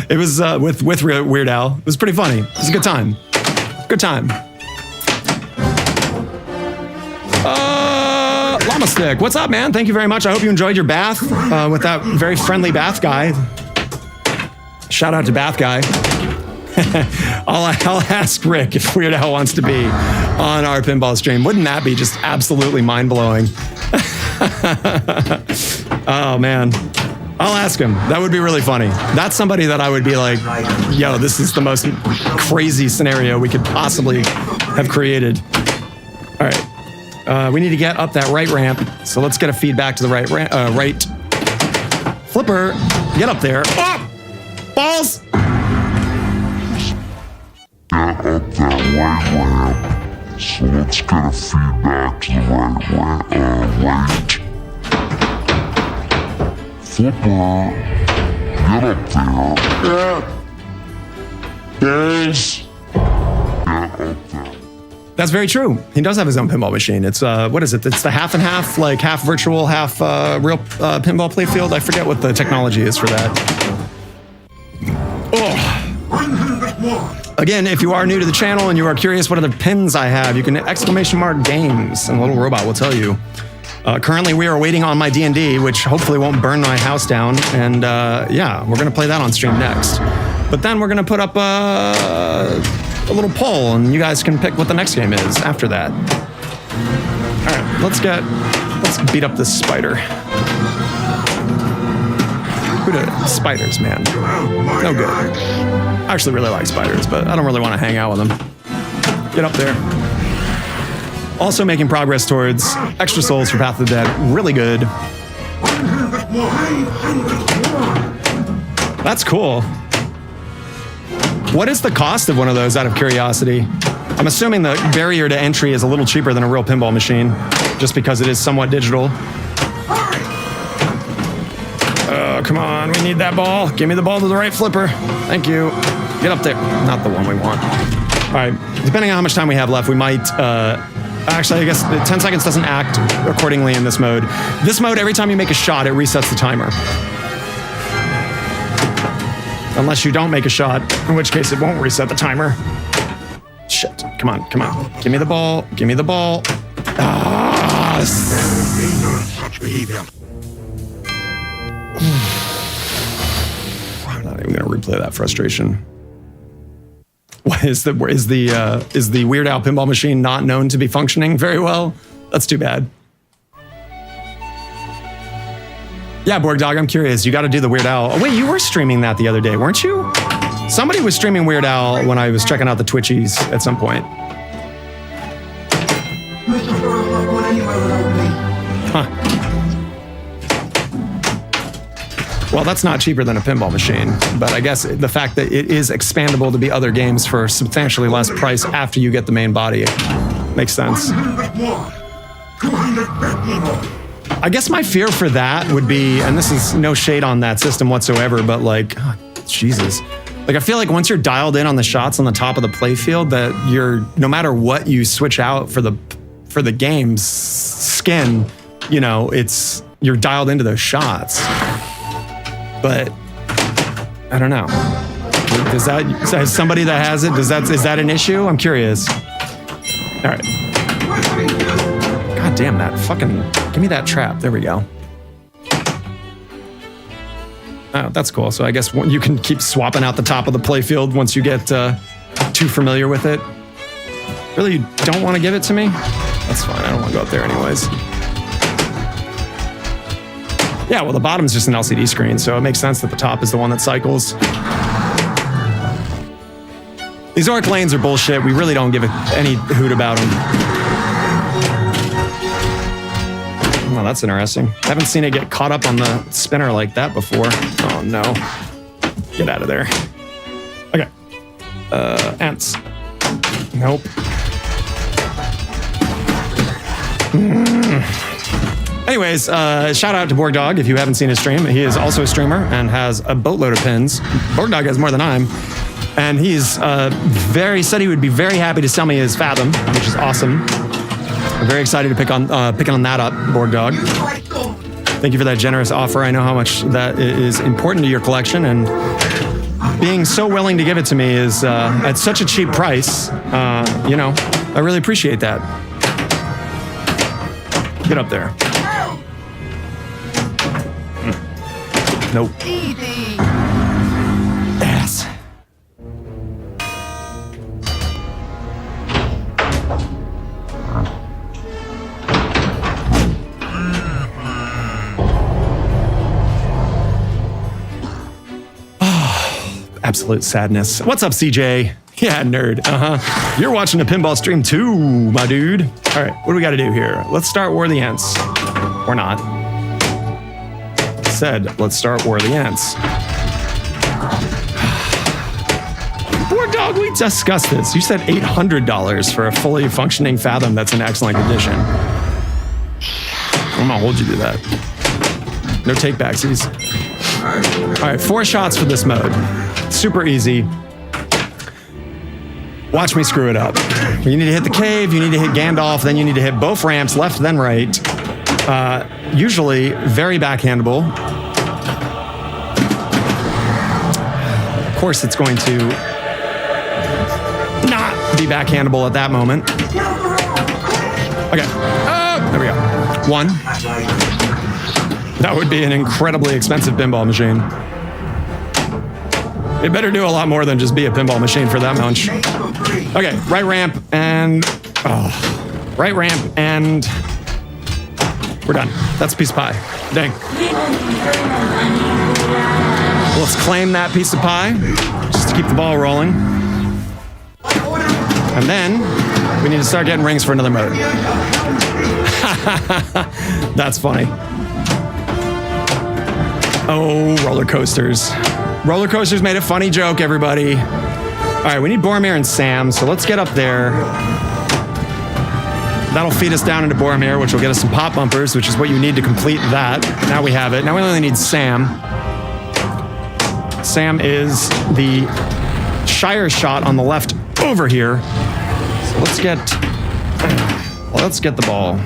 It was with Weird Al. It was pretty funny. It was a good time. Good time. Llama Stick, what's up, man? Thank you very much. I hope you enjoyed your bath with that very friendly bath guy. Shout out to Bath Guy. I'll ask Rick if Weird Al wants to be on our pinball stream. Wouldn't that be just absolutely mind-blowing? Oh, man. I'll ask him. That would be really funny. That's somebody that I would be like, yo, this is the most crazy scenario we could possibly have created. All right. We need to get up that right ramp. So let's get a feedback to the right flipper. Get up there. Oh! Balls! Get up that right ramp. So let's get a feedback to the right. Flipper, get up there. Yeah. Balls. Get up there. That's very true. He does have his own pinball machine. It's, what is it? It's the half and half, like half virtual, half real pinball playfield. I forget what the technology is for that. Oh. Again, if you are new to the channel and you are curious what other pins I have, you can !games and a little robot will tell you. Currently, we are waiting on my D&D, which hopefully won't burn my house down. And yeah, we're going to play that on stream next. But then we're going to put up a little poll, and you guys can pick what the next game is after that. All right, let's beat up this spider. Who did it? Spiders, man. No good. I actually really like spiders, but I don't really want to hang out with them. Get up there. Also making progress towards extra souls for Path of the Dead. Really good. That's cool. What is the cost of one of those, out of curiosity? I'm assuming the barrier to entry is a little cheaper than a real pinball machine, just because it is somewhat digital. Come on, we need that ball. Give me the ball to the right flipper. Thank you. Get up there. Not the one we want. All right, depending on how much time we have left, we might... Actually, I guess 10 seconds doesn't act accordingly in this mode. This mode, every time you make a shot, it resets the timer. Unless you don't make a shot, in which case it won't reset the timer. Shit. Come on, come on. Give me the ball. Give me the ball. Ah! Such behavior. I'm not even going to replay that frustration. What is the Weird Al pinball machine not known to be functioning very well? That's too bad. Yeah, Borg Dog, I'm curious. You got to do the Weird Al. Oh, wait, you were streaming that the other day, weren't you? Somebody was streaming Weird Al when I was checking out the Twitchies at some point. Huh. Well, that's not cheaper than a pinball machine, but I guess the fact that it is expandable to be other games for substantially less price after you get the main body makes sense. I guess my fear for that would be, and this is no shade on that system whatsoever, but like, oh, Jesus, Like I feel like once you're dialed in on the shots on the top of the playfield, that you're no matter what you switch out for the game's skin, you know, you're dialed into those shots. But I don't know. Does that as somebody that has it? Is that an issue? I'm curious. All right. God damn that fucking! Give me that trap. There we go. Oh, that's cool. So I guess you can keep swapping out the top of the playfield once you get too familiar with it. Really, you don't want to give it to me? That's fine. I don't want to go up there anyways. Yeah, well, the bottom's just an LCD screen, so it makes sense that the top is the one that cycles. These arc lanes are bullshit. We really don't give any hoot about them. Oh, that's interesting. I haven't seen it get caught up on the spinner like that before. Oh, no. Get out of there. Okay. Ants. Nope. Anyways, shout out to Borg Dog if you haven't seen his stream. He is also a streamer and has a boatload of pins. Borg Dog has more than I'm. And he's said he would be very happy to sell me his Fathom, which is awesome. I'm very excited to pick on that up, Borg Dog. Thank you for that generous offer. I know how much that is important to your collection, and being so willing to give it to me is at such a cheap price. You know, I really appreciate that. Get up there. Nope. Ass. Absolute sadness. What's up, CJ? Yeah, nerd. You're watching a pinball stream too, my dude. All right, what do we got to do here? Let's start War of the Ants. Or not. Said, let's start War of the Ants. Poor dog, we discussed this. You said $800 for a fully functioning Fathom that's in excellent condition. I'm gonna hold you to that. No take backsies. All right, 4 shots for this mode. Super easy. Watch me screw it up. You need to hit the cave, you need to hit Gandalf, then you need to hit both ramps, left then right. Usually very backhandable. Of course it's going to not be backhandable at that moment. Okay. Oh, there we go. 1. That would be an incredibly expensive pinball machine. It better do a lot more than just be a pinball machine for that much. Okay, right ramp and... right ramp and... We're done. That's a piece of pie. Dang. Let's claim that piece of pie, just to keep the ball rolling. And then, we need to start getting rings for another mode. That's funny. Oh, roller coasters. Roller coasters made a funny joke, everybody. All right, we need Boromir and Sam, so let's get up there. That'll feed us down into Boromir, which will get us some pop bumpers, which is what you need to complete that. Now we have it. Now we only need Sam. Sam is the Shire shot on the left over here. So let's get the ball.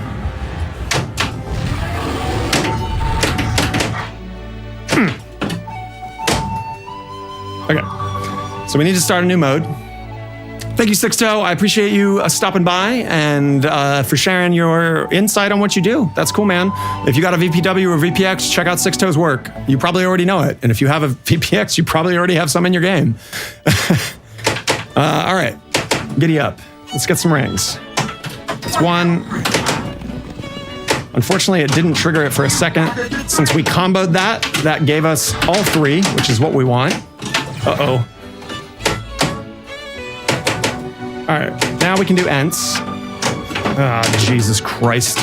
Okay, so we need to start a new mode. Thank you, Sixto. I appreciate you stopping by and for sharing your insight on what you do. That's cool, man. If you got a VPW or VPX, check out Sixto's work. You probably already know it. And if you have a VPX, you probably already have some in your game. All right, giddy up. Let's get some rings. That's 1. Unfortunately, it didn't trigger it for a second. Since we comboed that, that gave us all 3, which is what we want. Uh-oh. All right, now we can do Ents. Ah, Jesus Christ.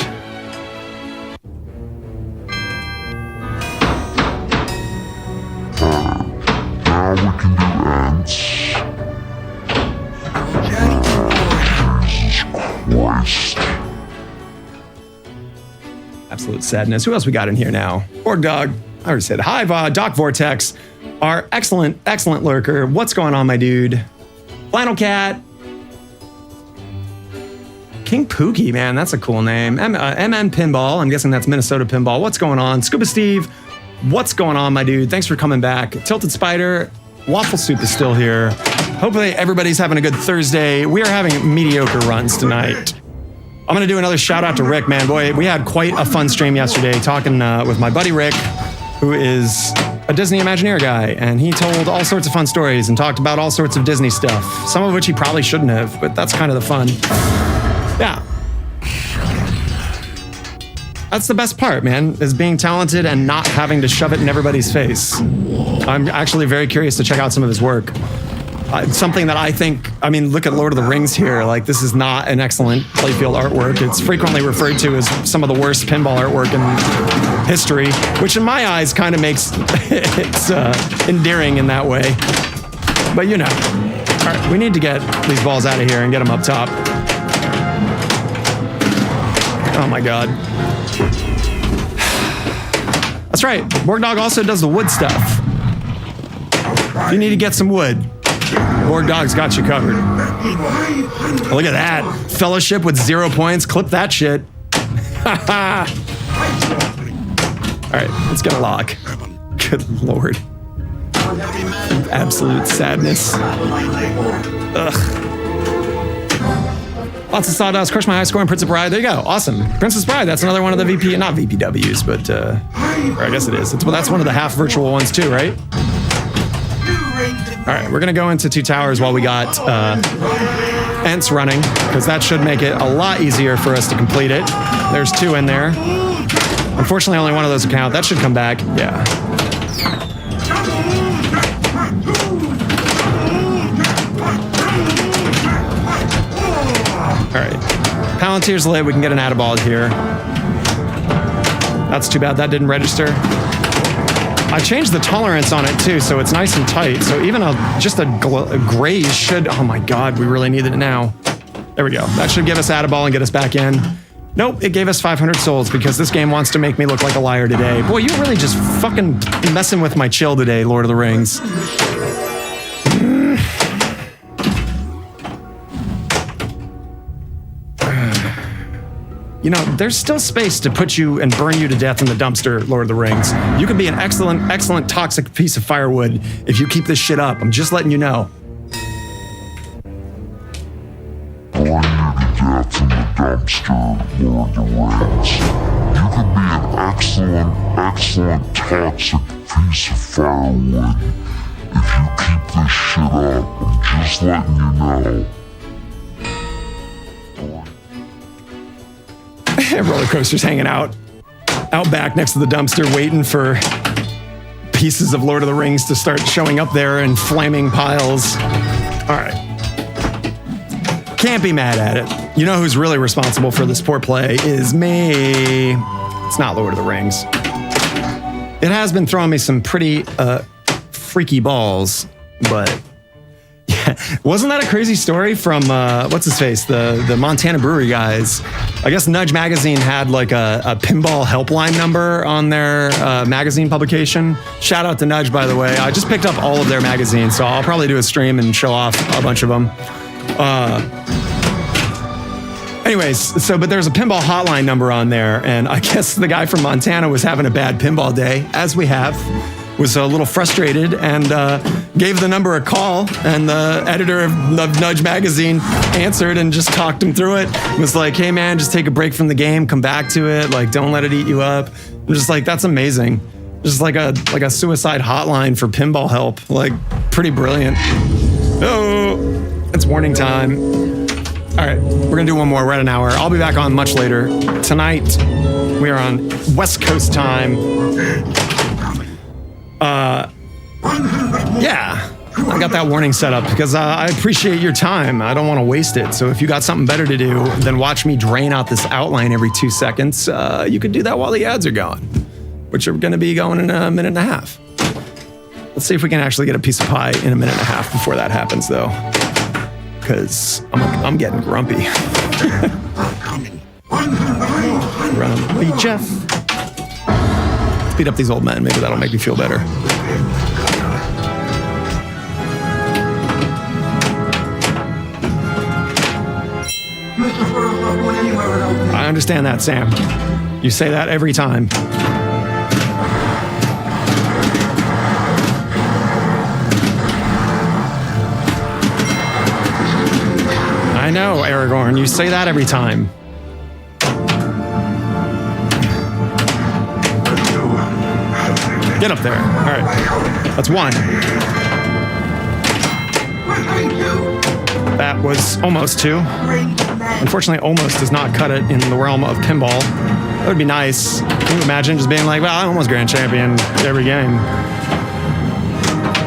Now we can do Ents. Jesus Christ. Absolute sadness. Who else we got in here now? Borg Dog. I already said hi, Doc Vortex. our excellent lurker. What's going on, my dude? Flannel Cat. King Pookie, man, that's a cool name. MN Pinball, I'm guessing that's Minnesota Pinball. What's going on? Scuba Steve, what's going on, my dude? Thanks for coming back. Tilted Spider, Waffle Soup is still here. Hopefully everybody's having a good Thursday. We are having mediocre runs tonight. I'm gonna do another shout out to Rick, man. Boy, we had quite a fun stream yesterday talking with my buddy Rick, who is a Disney Imagineer guy, and he told all sorts of fun stories and talked about all sorts of Disney stuff, some of which he probably shouldn't have, but that's kind of the fun. Yeah. That's the best part, man, is being talented and not having to shove it in everybody's face. I'm actually very curious to check out some of his work. It's something that I think, I mean, look at Lord of the Rings here. Like, this is not an excellent playfield artwork. It's frequently referred to as some of the worst pinball artwork in history, which in my eyes kind of makes it endearing in that way. But you know, all right, we need to get these balls out of here and get them up top. Oh my God. That's right. Borg Dog also does the wood stuff. If you need to get some wood, Borg Dog's got you covered. Look at that. Fellowship with 0 points. Clip that shit. All right, let's get a lock. Good Lord. Absolute sadness. Ugh. Lots of sawdust, crush my high score, and Princess Bride. There you go. Awesome. Princess Bride, that's another one of the VP, not VPWs, but, or I guess it is. Well, that's one of the half virtual ones too, right? All right, we're gonna go into Two Towers while we got Ents running, because that should make it a lot easier for us to complete it. There's 2 in there. Unfortunately, only one of those count. That should come back. Yeah. All right, Palantir's lit. We can get an Addaball here. That's too bad that didn't register. I changed the tolerance on it too, so it's nice and tight. So even just a graze should, oh my God, we really need it now. There we go. That should give us Addaball and get us back in. Nope, it gave us 500 souls because this game wants to make me look like a liar today. Boy, you're really just fucking messing with my chill today, Lord of the Rings. You know, there's still space to put you and burn you to death in the dumpster, Lord of the Rings. You could be an excellent toxic piece of firewood if you keep this shit up. I'm just letting you know. Burn you to death in the dumpster, Lord of the Rings. You could be an excellent toxic piece of firewood if you keep this shit up. I'm just letting you know. Roller Coaster's hanging out back next to the dumpster, waiting for pieces of Lord of the Rings to start showing up there in flaming piles. All right. Can't be mad at it. You know who's really responsible for this poor play is me. It's not Lord of the Rings. It has been throwing me some pretty freaky balls, but yeah, wasn't that a crazy story from what's his face, the Montana Brewery guys? I guess Nudge Magazine had like a pinball helpline number on their magazine publication. Shout out to Nudge, by the way. I just picked up all of their magazines, so I'll probably do a stream and show off a bunch of them. Anyways, but there's a pinball hotline number on there, and I guess the guy from Montana was having a bad pinball day, as we have. Was a little frustrated and gave the number a call, and the editor of Nudge Magazine answered and just talked him through it. It was like, hey man, just take a break from the game, come back to it, like don't let it eat you up. I'm just like, that's amazing. Just like a suicide hotline for pinball help, like pretty brilliant. Oh, it's warning time. All right, we're gonna do one more, we're at an hour. I'll be back on much later. Tonight, we are on West Coast time. Yeah, I got that warning set up because I appreciate your time. I don't want to waste it. So if you got something better to do than watch me drain out this outline every 2 seconds, you could do that while the ads are going, which are going to be going in a minute and a half. Let's see if we can actually get a piece of pie in a minute and a half before that happens, though, because I'm getting grumpy. Run away, Jeff. Beat up these old men. Maybe that'll make me feel better. I understand that, Sam. You say that every time. I know, Aragorn, you say that every time. Get up there. All right. That's one. That was almost two. Unfortunately, almost does not cut it in the realm of pinball. That would be nice. Can you imagine just being like, well, I'm almost grand champion every game.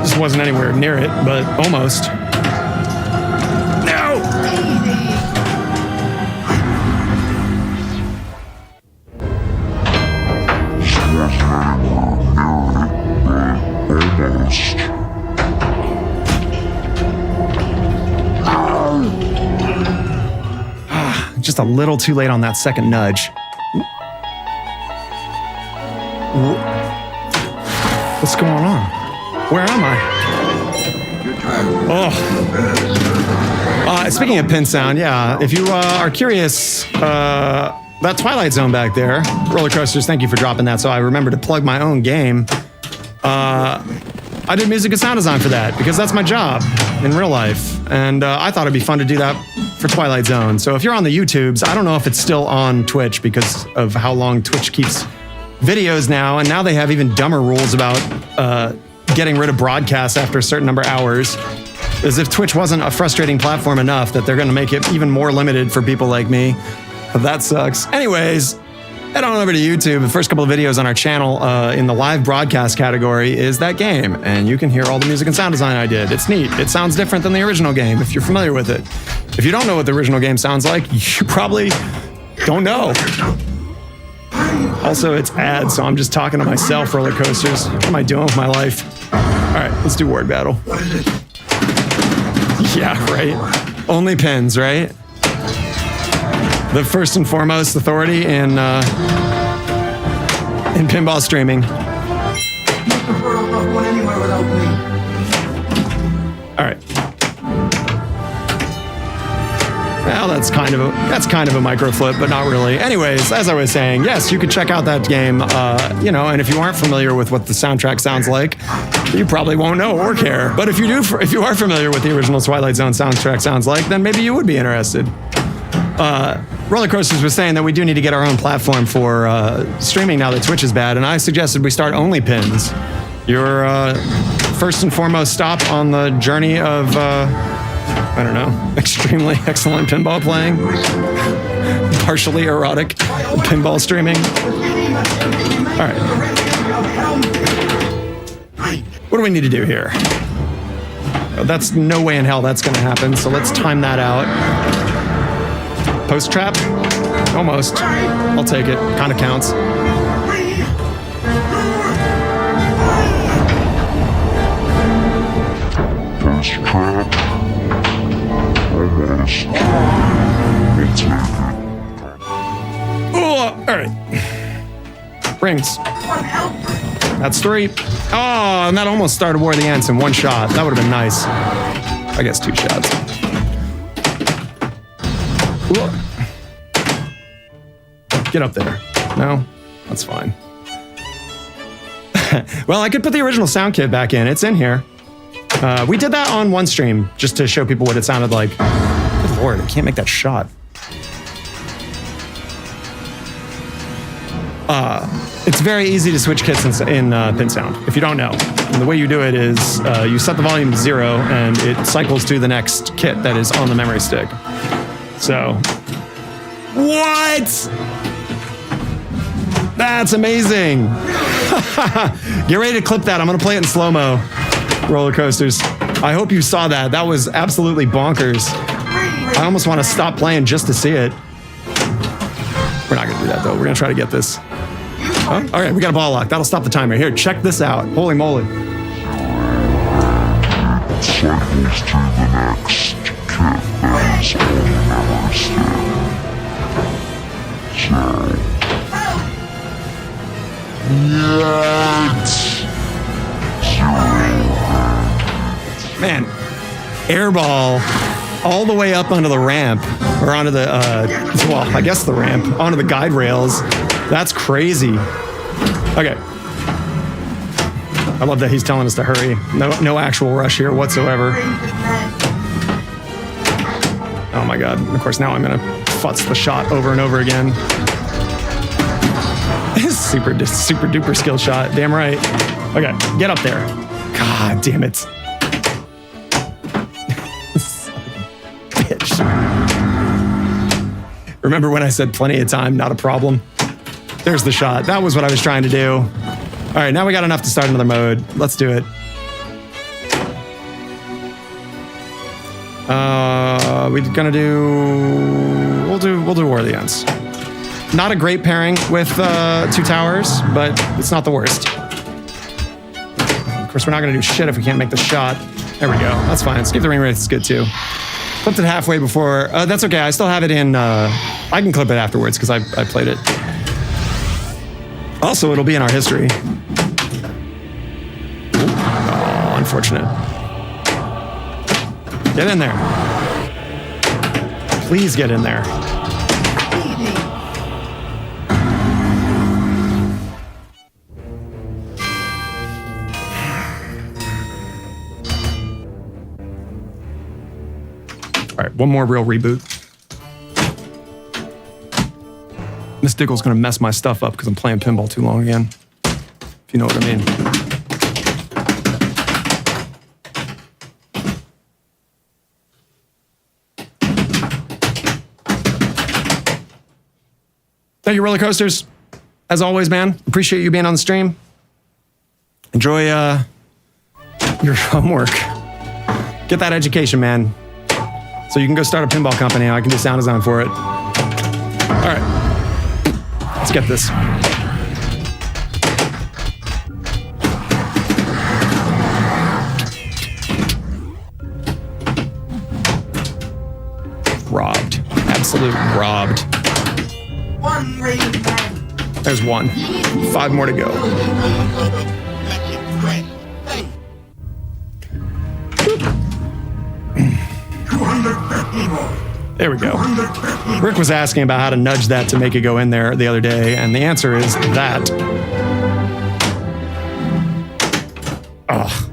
Just wasn't anywhere near it, but almost. No! Just a little too late on that second nudge. What's going on? Where am I? Oh. Speaking of pin sound, yeah, if you are curious, that Twilight Zone back there, Roller Coasters, thank you for dropping that, so I remember to plug my own game. I did music and sound design for that because that's my job in real life. And I thought it'd be fun to do that for Twilight Zone. So if you're on the YouTubes, I don't know if it's still on Twitch because of how long Twitch keeps videos now. And now they have even dumber rules about getting rid of broadcasts after a certain number of hours. As if Twitch wasn't a frustrating platform enough that they're going to make it even more limited for people like me. But that sucks. Anyways, head on over to YouTube. The first couple of videos on our channel in the live broadcast category is that game. And you can hear all the music and sound design I did. It's neat. It sounds different than the original game if you're familiar with it. If you don't know what the original game sounds like, you probably don't know. Also, it's ads, so I'm just talking to myself, Roller Coasters. What am I doing with my life? All right, let's do word battle. Yeah, right. Only pins, right? The first and foremost authority in pinball streaming. All right. Well, that's kind of a micro flip, but not really. Anyways, as I was saying, yes, you could check out that game. And if you aren't familiar with what the soundtrack sounds like, you probably won't know or care. But if you are familiar with the original Twilight Zone soundtrack sounds like, then maybe you would be interested. Roller Coasters was saying that we do need to get our own platform for streaming now that Twitch is bad, and I suggested we start only pins. Your first and foremost stop on the journey of, extremely excellent pinball playing, partially erotic pinball streaming. All right. What do we need to do here? That's no way in hell that's going to happen, so let's time that out. Post trap? Almost. I'll take it. Kind of counts. Post trap. Almost. I'll take it. Oh, all right. Rings. That's three. Oh, and that almost started War of the Ants in one shot. That would have been nice. I guess two shots. Ooh. Get up there. No? That's fine. Well, I could put the original sound kit back in. It's in here. We did that on one stream just to show people what it sounded like. Good Lord, I can't make that shot. It's very easy to switch kits in pin sound, if you don't know. And the way you do it is you set the volume to 0 and it cycles to the next kit that is on the memory stick. So, what? That's amazing. Get ready to clip that. I'm going to play it in slow-mo, Roller Coasters. I hope you saw that. That was absolutely bonkers. I almost want to stop playing just to see it. We're not going to do that, though. We're going to try to get this. Huh? All right, we got a ball lock. That'll stop the timer. Here, check this out. Holy moly. Cycles to the next kit that is on the memory stick. So... What? Man, airball all the way up onto the ramp. or onto the, well, I guess the ramp, onto the guide rails. That's crazy. Okay. I love that he's telling us to hurry. No actual rush here whatsoever. Oh my God. Of course, now I'm going to futz the shot over and over again. super duper skill shot. Damn right. Okay, get up there. God damn it. Bitch. Remember when I said plenty of time, not a problem? There's the shot. That was what I was trying to do. All right, now we got enough to start another mode. Let's do it. We're gonna do. We'll do War of the Ends. Not a great pairing with 2 towers, but it's not the worst. Of course, we're not gonna do shit if we can't make the shot. There we go. That's fine. Escape the Ring Wraith is good too. Clipped it halfway before. That's okay. I still have it in. I can clip it afterwards because I played it. Also, it'll be in our history. Oh, unfortunate. Get in there. Please get in there. All right, one more real reboot. Miss Diggle's gonna mess my stuff up because I'm playing pinball too long again. If you know what I mean. Thank you, Roller Coasters. As always, man, appreciate you being on the stream. Enjoy your homework. Get that education, man. So you can go start a pinball company. I can do sound design for it. All right. Let's get this. Robbed. Absolute robbed. There's one. 5 more to go. There we go. Rick was asking about how to nudge that to make it go in there the other day, and the answer is that. Oh.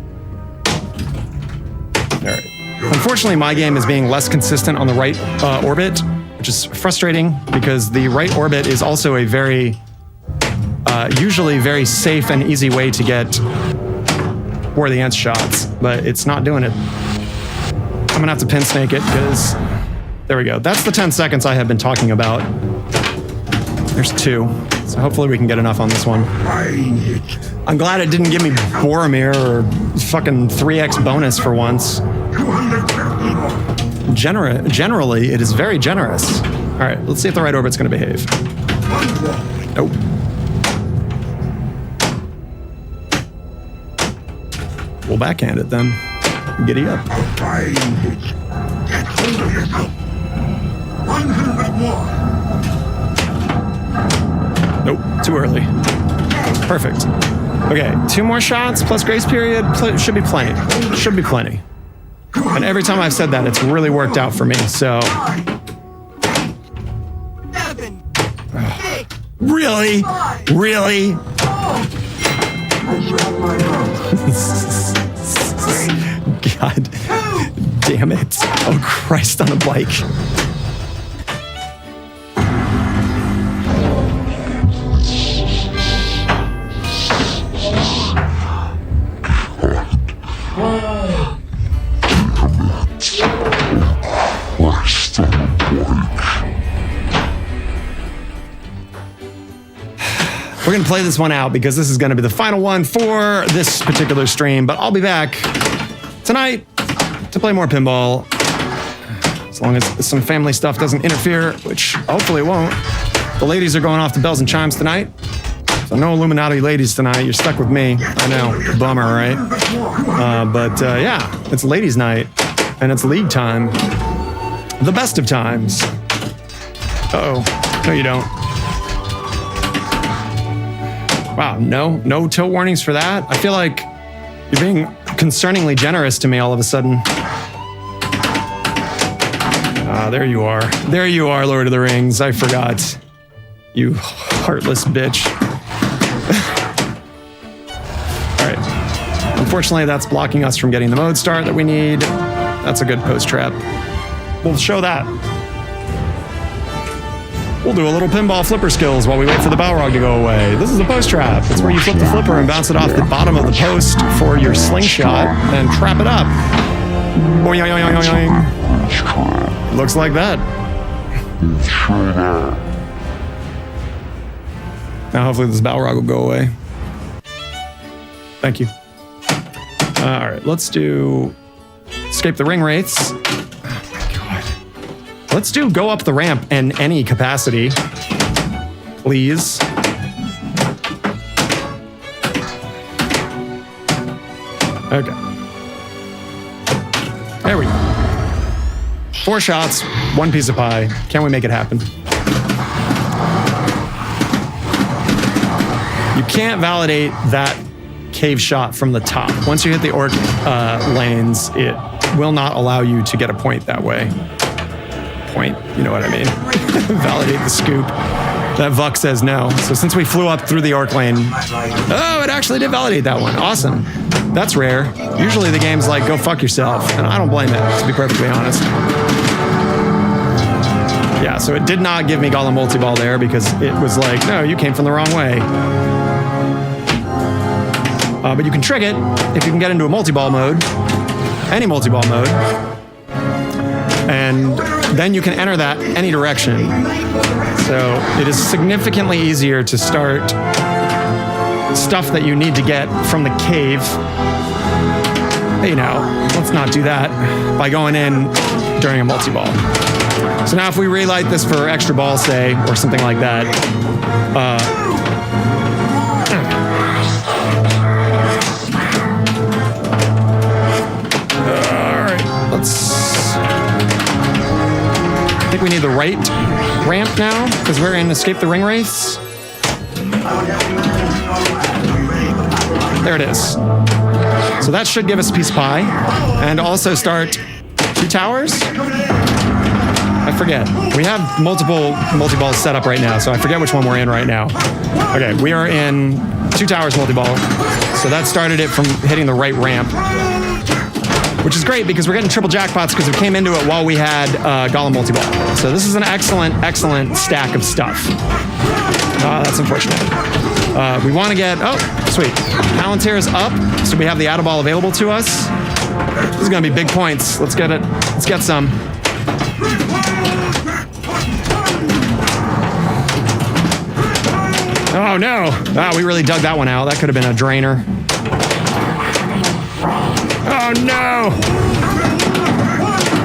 All right. Unfortunately, my game is being less consistent on the right orbit, which is frustrating because the right orbit is also a very, usually very safe and easy way to get War of the Ants shots, but it's not doing it. I'm gonna have to pin snake it because, there we go. That's the 10 seconds I have been talking about. There's 2, so hopefully we can get enough on this one. I'm glad it didn't give me Boromir or fucking 3x bonus for once. Generally, it is very generous. All right, let's see if the right orbit's gonna behave. Nope. We'll backhand it then. Giddy up. Nope, too early. Perfect. Okay, 2 more shots plus grace period. Should be plenty. Should be plenty. And every time I've said that, it's really worked out for me, so. Really? Really? God damn it. Oh, Christ on a bike. We're going to play this one out because this is going to be the final one for this particular stream, but I'll be back tonight to play more pinball, as long as some family stuff doesn't interfere, which hopefully it won't. The ladies are going off to Bells and Chimes tonight, so no Illuminati ladies tonight. You're stuck with me. I know, bummer, right? But yeah, it's ladies' night, and it's league time. The best of times. Uh-oh. No, you don't. Wow, no tilt warnings for that? I feel like you're being concerningly generous to me all of a sudden. Ah, there you are. There you are, Lord of the Rings. I forgot. You heartless bitch. All right. Unfortunately, that's blocking us from getting the mode start that we need. That's a good post trap. We'll show that. We'll do a little pinball flipper skills while we wait for the Balrog to go away. This is a post trap. It's where you flip the flipper and bounce it off the bottom of the post for your slingshot and trap it up. Boing, boing, boing, boing. Looks like that. Now hopefully this Balrog will go away. Thank you. All right, let's do escape the ring wraiths. Let's do go up the ramp in any capacity, please. Okay. There we go. 4 shots, 1 piece of pie. Can we make it happen? You can't validate that cave shot from the top. Once you hit the orc lanes, it will not allow you to get a point that way. Point, you know what I mean? Validate the scoop. That Vuck says no. So since we flew up through the orc lane, oh, it actually did validate that one. Awesome. That's rare. Usually the game's like, go fuck yourself. And I don't blame it, to be perfectly honest. Yeah, so it did not give me Golem multi-ball there because it was like, no, you came from the wrong way. But you can trick it if you can get into a multi-ball mode, any multi-ball mode. And then you can enter that any direction. So it is significantly easier to start stuff that you need to get from the cave. Hey, now, let's not do that by going in during a multi-ball. So now if we relight this for extra ball, say, or something like that, all right, let's... I think we need the right ramp now because we're in Escape the Ring Wraiths. There it is. So that should give us a piece of pie and also start 2 towers. I forget. We have multiple multi-balls set up right now, so I forget which one we're in right now. Okay, we are in 2 towers multi-ball. So that started it from hitting the right ramp, which is great because we're getting triple jackpots because we came into it while we had Golem multi-ball. So this is an excellent, excellent stack of stuff. That's unfortunate. We want to get, oh, sweet. Palantir is up, so we have the Add-a-Ball available to us. This is going to be big points. Let's get it. Let's get some. Oh, no. Wow, we really dug that one out. That could have been a drainer. Oh, no.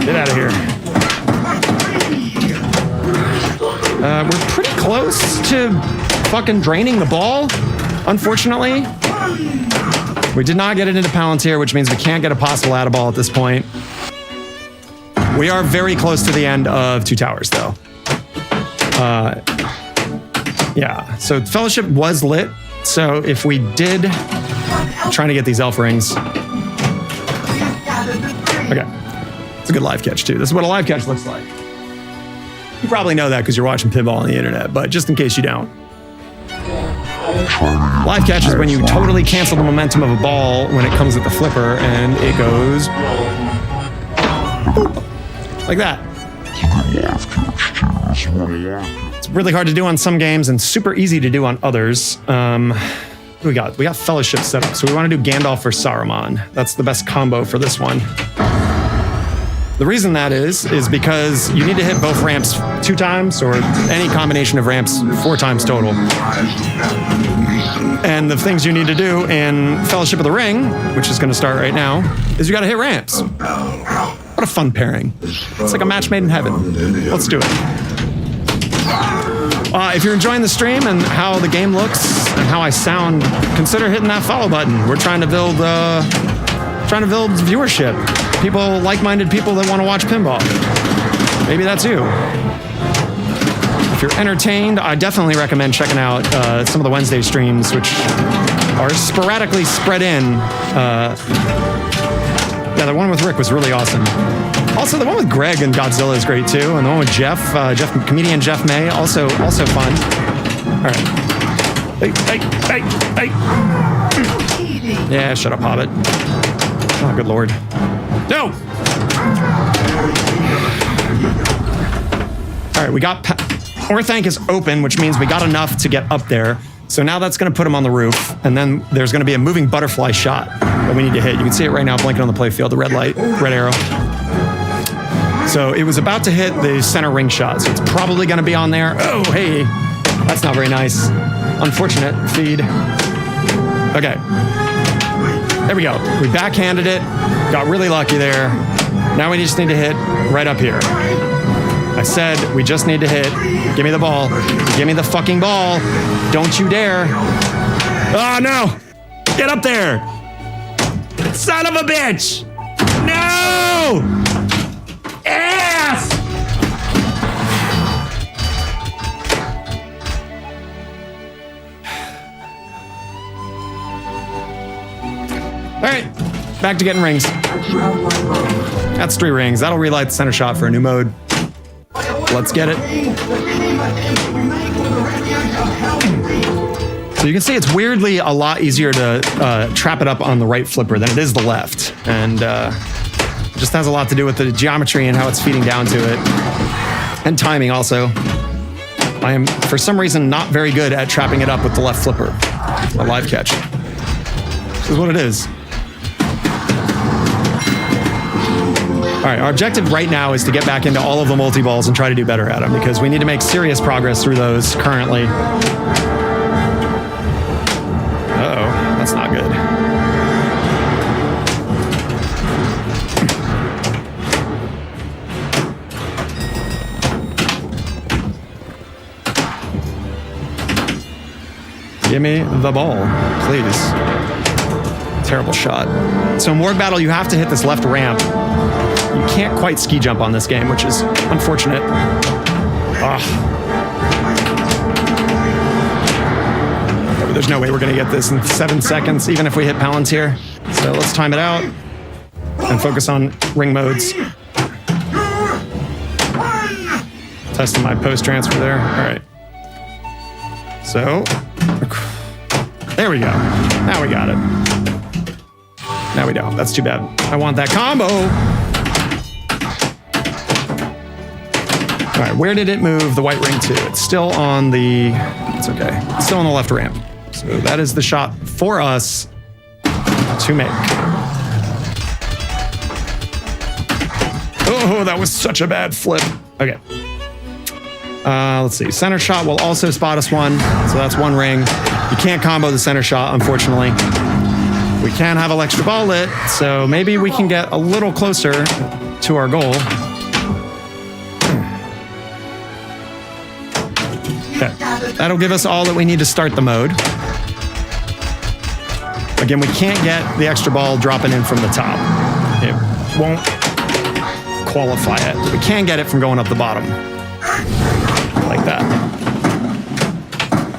Get out of here. We're pretty close to fucking draining the ball, unfortunately. We did not get it into Palantir, which means we can't get a possible Add-a-Ball at this point. We are very close to the end of 2 towers, though. Yeah, so Fellowship was lit. So if we did... I'm trying to get these elf rings. Okay. It's a good live catch, too. This is what a live catch looks like. You probably know that because you're watching pinball on the internet, but just in case you don't. Live catch is when you totally cancel the momentum of a ball when it comes at the flipper, and it goes... boop, like that. It's really hard to do on some games and super easy to do on others. What we got? We got Fellowship set up, so we want to do Gandalf or Saruman. That's the best combo for this one. The reason that is because you need to hit both ramps 2 times or any combination of ramps 4 times total. And the things you need to do in Fellowship of the Ring, which is going to start right now, is you got to hit ramps. What a fun pairing. It's like a match made in heaven. Let's do it. If you're enjoying the stream and how the game looks and how I sound, consider hitting that follow button. We're trying to build viewership. People, like-minded people that want to watch pinball. Maybe that's you. If you're entertained, I definitely recommend checking out some of the Wednesday streams, which are sporadically spread in Yeah, the one with Rick was really awesome. Also, the one with Greg and Godzilla is great too, and the one with Jeff, comedian Jeff May, also fun. All right. Hey. Yeah, shut up, Hobbit. Oh, good lord. No! All right, we got... Orthanc is open, which means we got enough to get up there. So now that's going to put him on the roof, and then there's going to be a moving butterfly shot that we need to hit. You can see it right now blinking on the playfield, the red light, red arrow. So it was about to hit the center ring shot, so it's probably going to be on there. Oh, hey, that's not very nice. Unfortunate feed. Okay, there we go. We backhanded it, got really lucky there. Now we just need to hit right up here. I said we just need to hit. Give me the ball. Give me the fucking ball. Don't you dare. Oh, no. Get up there. Son of a bitch. No. Ass. All right. Back to getting rings. That's 3 rings. That'll relight the center shot for a new mode. Let's get it. So you can see it's weirdly a lot easier to trap it up on the right flipper than it is the left. And it just has a lot to do with the geometry and how it's feeding down to it. And timing also. I am, for some reason, not very good at trapping it up with the left flipper. A live catch. This is what it is. All right, our objective right now is to get back into all of the multi-balls and try to do better at them because we need to make serious progress through those currently. Uh-oh, that's not good. Give me the ball, please. Terrible shot. So in Morgue Battle, you have to hit this left ramp. You can't quite ski jump on this game, which is unfortunate. There's no way we're going to get this in 7 seconds, even if we hit Palantir. So let's time it out and focus on ring modes. Testing my post-transfer there. All right. So, there we go. Now we got it. Now we don't. That's too bad. I want that combo. All right, where did it move the white ring to? It's still on the, it's okay. It's still on the left ramp. So that is the shot for us to make. Oh, that was such a bad flip. Okay. Let's see. Center shot will also spot us one. So that's 1 ring. You can't combo the center shot, unfortunately. We can have an extra ball lit, so maybe we can get a little closer to our goal. Okay, that'll give us all that we need to start the mode. Again, we can't get the extra ball dropping in from the top. It won't qualify it. We can get it from going up the bottom. Like that.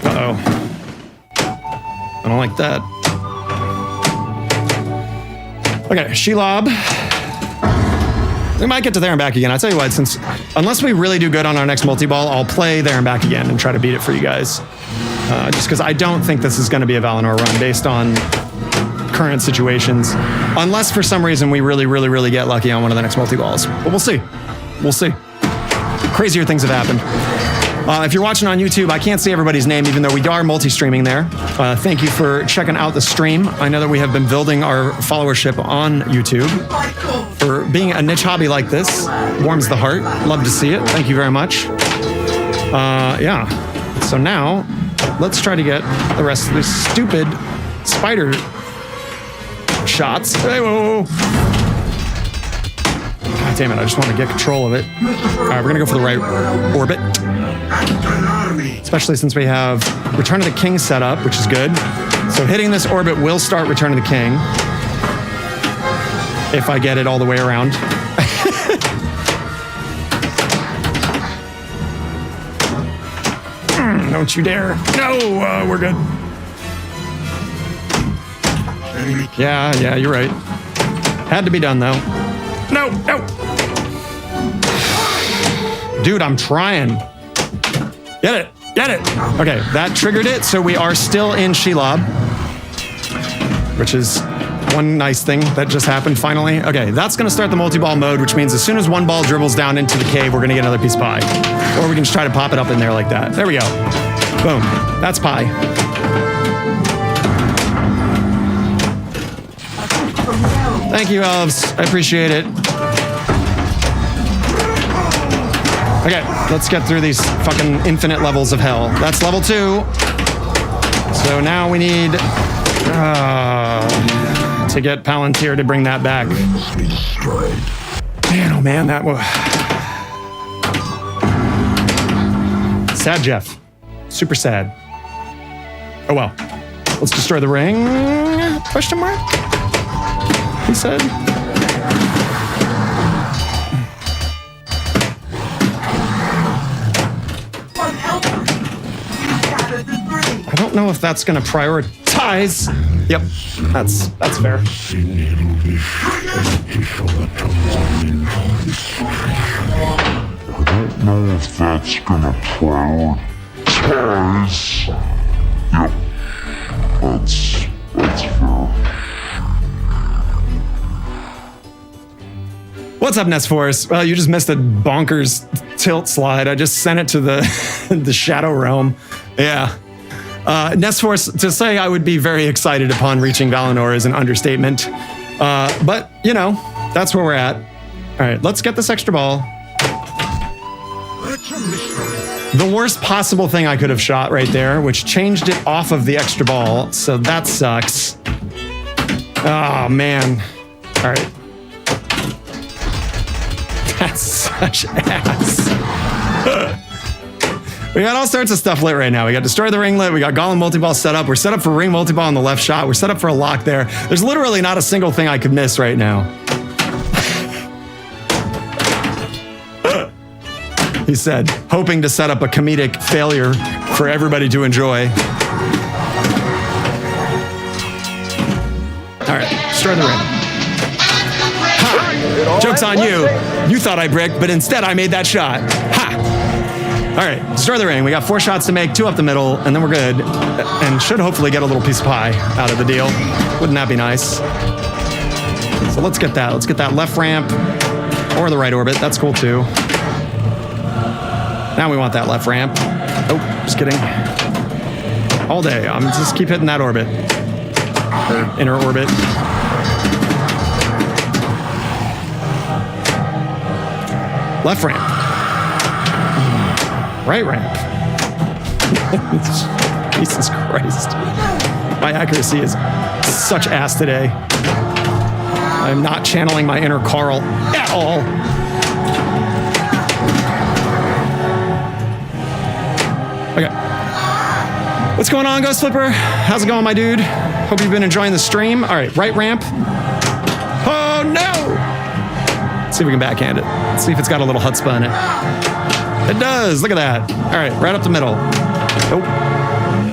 Uh-oh. I don't like that. Okay, Shelob. We might get to there and back again. I'll tell you what, unless we really do good on our next multi-ball, I'll play there and back again and try to beat it for you guys. Just because I don't think this is going to be a Valinor run based on current situations. Unless for some reason we really get lucky on one of the next multi-balls. But we'll see. We'll see. Crazier things have happened. If you're watching on YouTube, I can't see everybody's name, even though we are multi-streaming there. Thank you for checking out the stream. I know that we have been building our followership on YouTube. For being a niche hobby like this, warms the heart. Love to see it. Thank you very much. Yeah. So now, let's try to get the rest of these stupid spider shots. Hey, whoa. God damn it, I just want to get control of it. All right, we're going to go for the right orbit. Especially since we have Return of the King set up, which is good. So hitting this orbit will start Return of the King. If I get it all the way around. Don't you dare. No, we're good. Yeah, you're right. Had to be done, though. No, no. Dude, I'm trying. Get it. Get it. Okay, that triggered it, so we are still in Shelob, which is one nice thing that just happened finally. Okay, that's gonna start the multi-ball mode, which means as soon as one ball dribbles down into the cave, we're gonna get another piece of pie. Or we can just try to pop it up in there like that. There we go. Boom. That's pie. Thank you, elves. I appreciate it. Okay, let's get through these fucking infinite levels of hell. That's level 2. So now we need to get Palantir to bring that back. Man, oh man, that was... Sad, Jeff. Super sad. Oh well. Let's destroy the ring. Question mark? He said. I don't know if that's going to prioritize. Yep, that's fair. I don't know if that's gonna prioritize. Yep, that's fair. What's up, Nest Force? Well, you just missed a bonkers tilt slide. I just sent it to the the Shadow Realm. Yeah. Nest Force, to say I would be very excited upon reaching Valinor is an understatement. But, you know, that's where we're at. All right, let's get this extra ball. The worst possible thing I could have shot right there, which changed it off of the extra ball, so that sucks. Oh, man. All right. That's such ass. We got all sorts of stuff lit right now. We got Destroy the Ring lit. We got Golem Multiball set up. We're set up for Ring Multiball on the left shot. We're set up for a lock there. There's literally not a single thing I could miss right now. He said, hoping to set up a comedic failure for everybody to enjoy. All right, Destroy the Ring. Ha! Joke's on you. You thought I bricked, but instead I made that shot. Ha! All right, Destroy the Ring. We got 4 shots to make, 2 up the middle, and then we're good. And should hopefully get a little piece of pie out of the deal. Wouldn't that be nice? So let's get that. Let's get that left ramp or the right orbit. That's cool too. Now we want that left ramp. Oh, just kidding. All day. I'm just keep hitting that orbit. Or inner orbit. Left ramp. Right ramp. Jesus Christ. My accuracy is such ass today. I'm not channeling my inner Carl at all. Okay. What's going on, Ghost Flipper? How's it going, my dude? Hope you've been enjoying the stream. All right, right ramp. Oh, no! Let's see if we can backhand it. Let's see if it's got a little chutzpah in it. It does. Look at that. All right, right up the middle. Nope.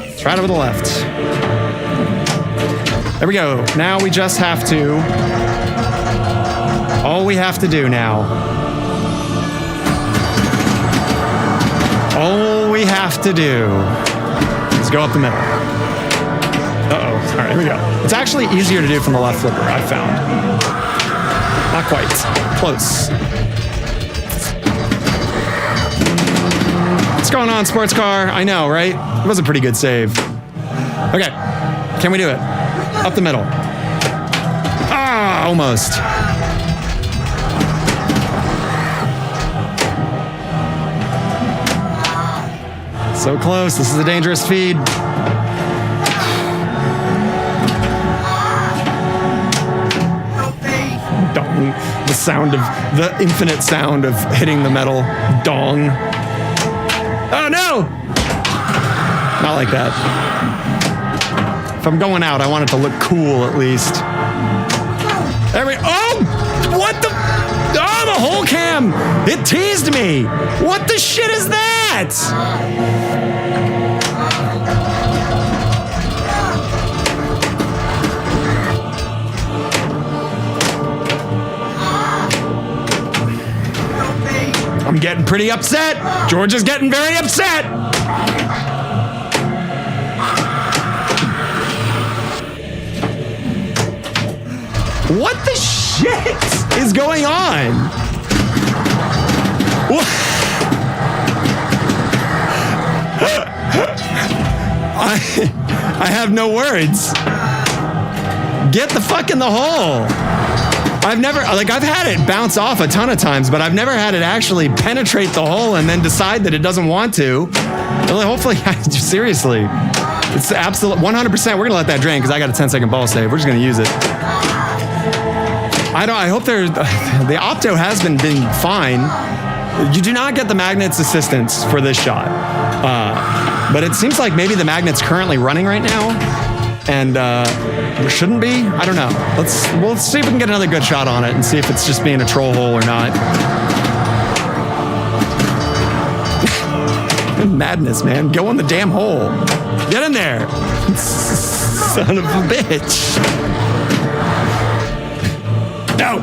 It's right over the left. There we go. Now we just have to... All we have to do now... All we have to do is go up the middle. Uh-oh. All right, here we go. It's actually easier to do from the left flipper, I found. Not quite. Close. What's going on, sports car? I know, right? It was a pretty good save. Okay. Can we do it? Up the middle. Ah, almost. So close. This is a dangerous feed. Dong. The sound of, the infinite sound of hitting the metal. Dong. Oh no! Not like that. If I'm going out, I want it to look cool at least. There we go. Oh! What the? Oh, the whole cam! It teased me! What the shit is that? I'm getting pretty upset. George is getting very upset. What the shit is going on? I have no words. Get the fuck in the hole. I've had it bounce off a ton of times, but I've never had it actually penetrate the hole and then decide that it doesn't want to. Well, hopefully, seriously, it's absolute 100%. We're gonna let that drain because I got a 10-second ball save. We're just gonna use it. I hope the opto has been fine. You do not get the magnet's assistance for this shot. But it seems like maybe the magnet's currently running right now. And there shouldn't be. I don't know. We'll see if we can get another good shot on it and see if it's just being a troll hole or not. Madness, man. Go in the damn hole. Get in there. Son of a bitch. No.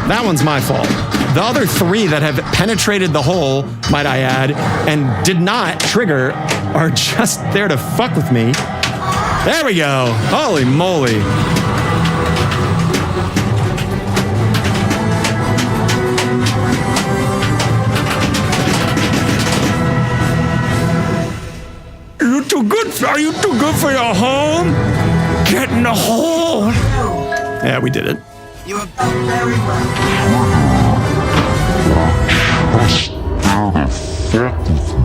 That one's my fault. The other 3 that have penetrated the hole, might I add, and did not trigger are just there to fuck with me. There we go. Holy moly. Are you too good for your home? Get in the hole. Yeah, we did it. You have done very well. Just there to fuck with me.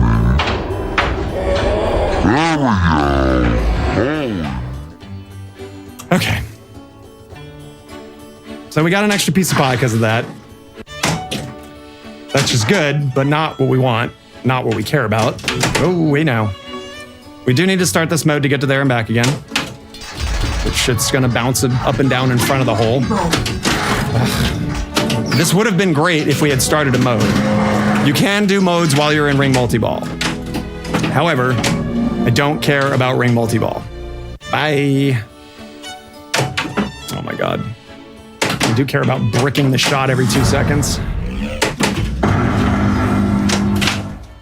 There we go. Okay. So we got an extra piece of pie because of that. That's just good, but not what we want. Not what we care about. Oh, wait now. We do need to start this mode to get to there and back again. Which shit's gonna bounce up and down in front of the hole. Ugh. This would have been great if we had started a mode. You can do modes while you're in Ring Multi-Ball. However, I don't care about Ring Multi-Ball. Bye. Oh my God. I do care about bricking the shot every 2 seconds.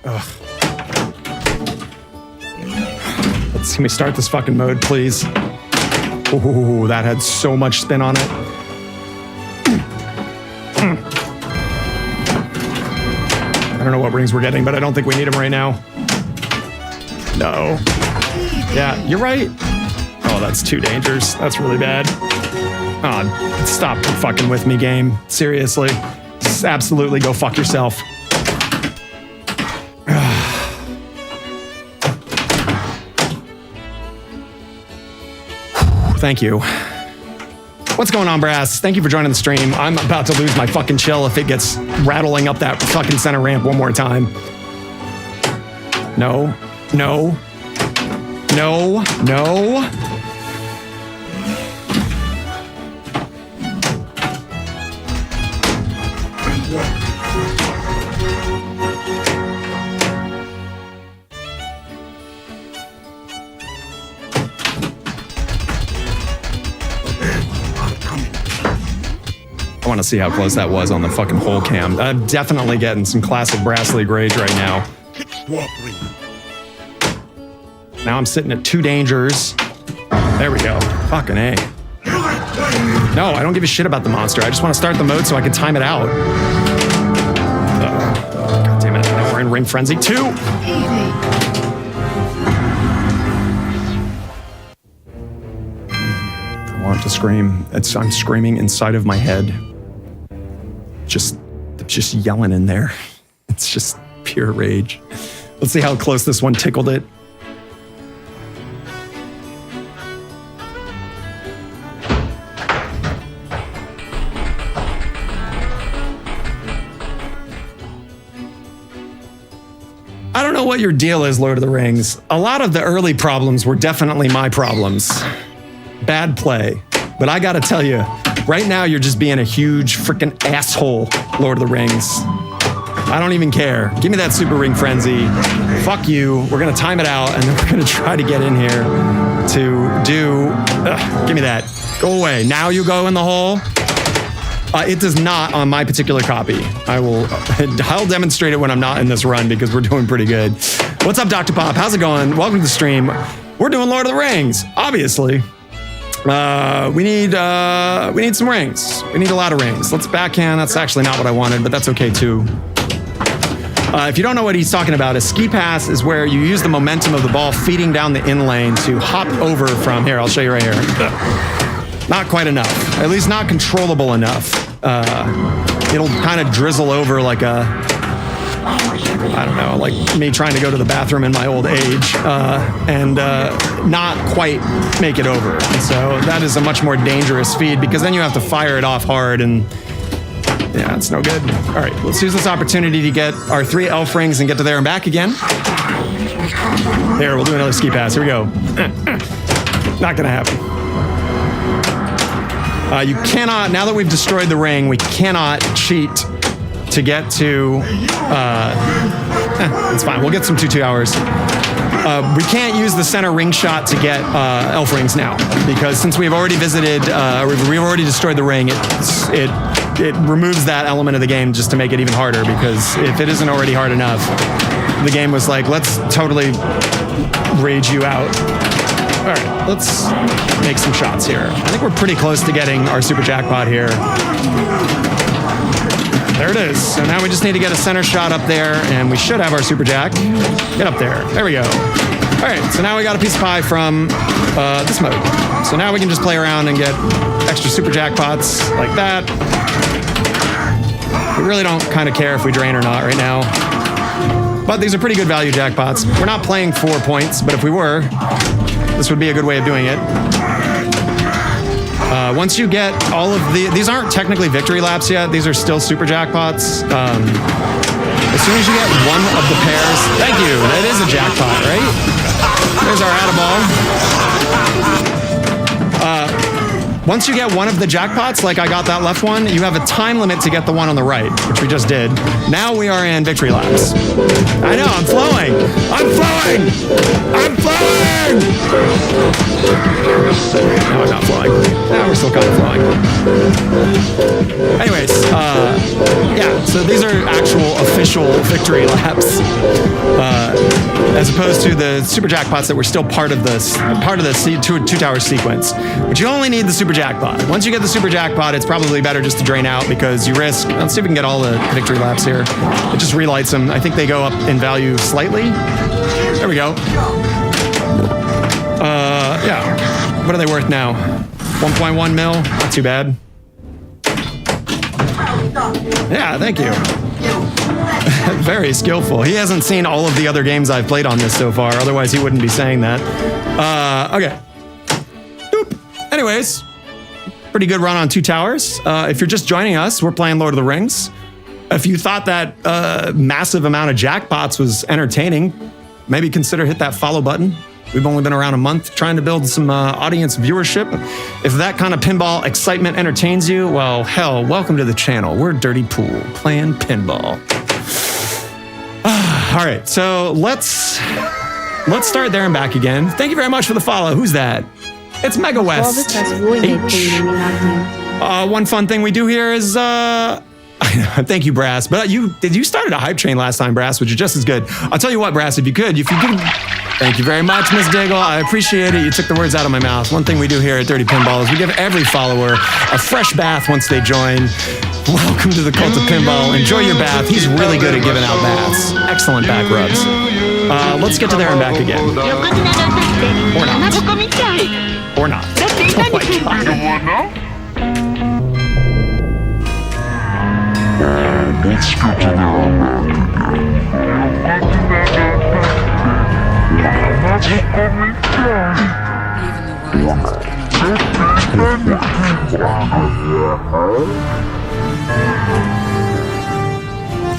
Ugh. Can we start this fucking mode, please? Ooh, that had so much spin on it. I don't know what rings we're getting, but I don't think we need them right now. No. Yeah, you're right. Oh, that's 2 dangers. That's really bad. Oh, stop fucking with me, game. Seriously. Just absolutely go fuck yourself. Thank you. What's going on, Brass? Thank you for joining the stream. I'm about to lose my fucking chill if it gets rattling up that fucking center ramp one more time. No, no, no, no. I want to see how close that was on the fucking hole cam. I'm definitely getting some classic Brass League rage right now. Now I'm sitting at 2 dangers. There we go. Fucking A. No, I don't give a shit about the monster. I just want to start the mode so I can time it out. God damn it. Now we're in Ring Frenzy 2. I want to scream. I'm screaming inside of my head. Just yelling in there. It's just pure rage. Let's see how close this one tickled it. I don't know what your deal is, Lord of the Rings. A lot of the early problems were definitely my problems. Bad play. But I gotta tell you, right now you're just being a huge freaking asshole, Lord of the Rings. I don't even care. Give me that Super Ring Frenzy. Fuck you. We're gonna time it out and then we're gonna try to get in here to do... give me that. Go away. Now you go in the hole. It does not on my particular copy. I'll demonstrate it when I'm not in this run because we're doing pretty good. What's up, Dr. Pop? How's it going? Welcome to the stream. We're doing Lord of the Rings, obviously. We need some rings. We need a lot of rings. Let's backhand. That's actually not what I wanted, but that's okay too. If you don't know what he's talking about, a ski pass is where you use the momentum of the ball feeding down the in lane to hop over from here. I'll show you right here. Not quite enough. At least not controllable enough. It'll kind of drizzle over like a, I don't know, like me trying to go to the bathroom in my old age and not quite make it over. So that is a much more dangerous feed because then you have to fire it off hard and yeah, it's no good. All right, let's use this opportunity to get our 3 elf rings and get to there and back again. There, we'll do another ski pass. Here we go. Not gonna happen. You cannot, now that we've destroyed the ring, we cannot cheat to get to, it's fine, we'll get some 2 hours. We can't use the center ring shot to get elf rings now, because since we've already visited, we've already destroyed the ring, it removes that element of the game just to make it even harder, because if it isn't already hard enough, the game was like, let's totally rage you out. All right, let's make some shots here. I think we're pretty close to getting our super jackpot here. There it is. So now we just need to get a center shot up there, and we should have our super jack. Get up there. There we go. All right, so now we got a piece of pie from this mode. So now we can just play around and get extra super jackpots like that. We really don't kind of care if we drain or not right now. But these are pretty good value jackpots. We're not playing 4 points, but if we were, this would be a good way of doing it. Once you get all of these aren't technically victory laps yet. These are still super jackpots. As soon as you get one of the pairs, thank you, that is a jackpot, right? There's our Add-a-ball. Once you get one of the jackpots, like I got that left one, you have a time limit to get the one on the right, which we just did. Now we are in victory laps. I know, I'm flowing! I'm flowing! I'm flowing! No, I'm not flowing. No, we're still kind of flowing. Anyways, yeah, so these are actual official victory laps. As opposed to the super jackpots that were still part of the two tower sequence. But you only need the super jackpot. Once you get the super jackpot, it's probably better just to drain out because you risk. Let's see if we can get all the victory laps here. It just relights them. I think they go up in value slightly. There we go. Yeah. What are they worth now? 1.1 mil. Not too bad. Yeah, thank you. Very skillful. He hasn't seen all of the other games I've played on this so far, otherwise he wouldn't be saying that. Okay. Boop. Anyways, pretty good run on 2 towers. If you're just joining us, we're playing Lord of the Rings. If you thought that massive amount of jackpots was entertaining, maybe consider hit that follow button. We've only been around a month trying to build some audience viewership. If that kind of pinball excitement entertains you, well, hell, welcome to the channel. We're Dirty Pool, playing pinball. All right, so let's start there and back again. Thank you very much for the follow. Who's that? It's Mega West. One fun thing we do here is thank you, Brass. But you started a hype train last time, Brass, which is just as good. I'll tell you what, Brass, if you could. Thank you very much, Miss Diggle. I appreciate it. You took the words out of my mouth. One thing we do here at Dirty Pinball is we give every follower a fresh bath once they join. Welcome to the cult of pinball. Enjoy your bath. He's really good at giving out baths. Excellent back rubs. Let's get to there and back again. Or not. Or not. Oh my God. Let's get to there and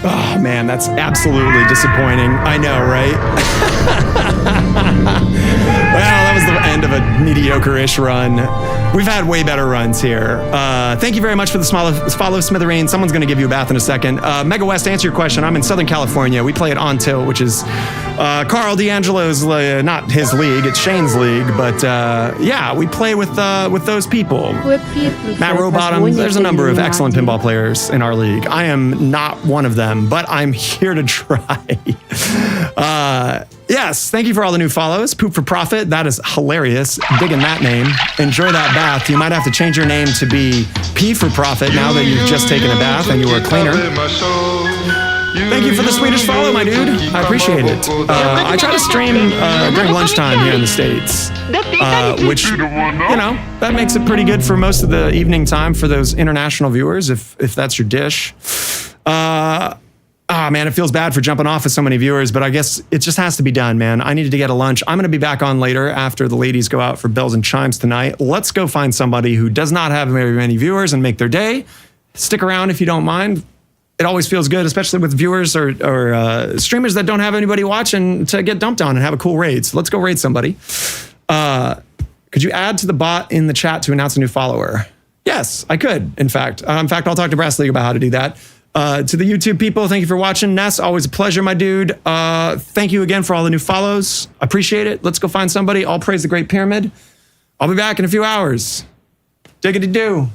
Oh man, that's absolutely disappointing. I know, right? Well, that was the end of a mediocre-ish run. We've had way better runs here. Thank you very much for the follow, Smithereen. Someone's going to give you a bath in a second. Mega West, to answer your question, I'm in Southern California. We play at On Tilt, which is Carl D'Angelo's, not his league, it's Shane's league. But yeah, we play with those people. Matt Rowbottom, there's a number of excellent pinball players in our league. I am not one of them, but I'm here to try. Yes, thank you for all the new follows. Poop for Profit, that is hilarious. Digging that name. Enjoy that bath. You might have to change your name to be P for Profit now that you've just taken a bath and you were a cleaner. Thank you for the Swedish follow, my dude. I appreciate it. I try to stream during lunchtime here in the States, which, you know, that makes it pretty good for most of the evening time for those international viewers, if that's your dish. Ah, man, it feels bad for jumping off with so many viewers, but I guess it just has to be done, man. I needed to get a lunch. I'm going to be back on later after the ladies go out for bells and chimes tonight. Let's go find somebody who does not have very many viewers and make their day. Stick around if you don't mind. It always feels good, especially with viewers or streamers that don't have anybody watching, to get dumped on and have a cool raid. So let's go raid somebody. Could you add to the bot in the chat to announce a new follower? Yes, I could, in fact. I'll talk to Brass League about how to do that. To the YouTube people, thank you for watching. Ness, always a pleasure, my dude. Thank you again for all the new follows. Appreciate it. Let's go find somebody. All praise the Great Pyramid. I'll be back in a few hours. Diggity-doo.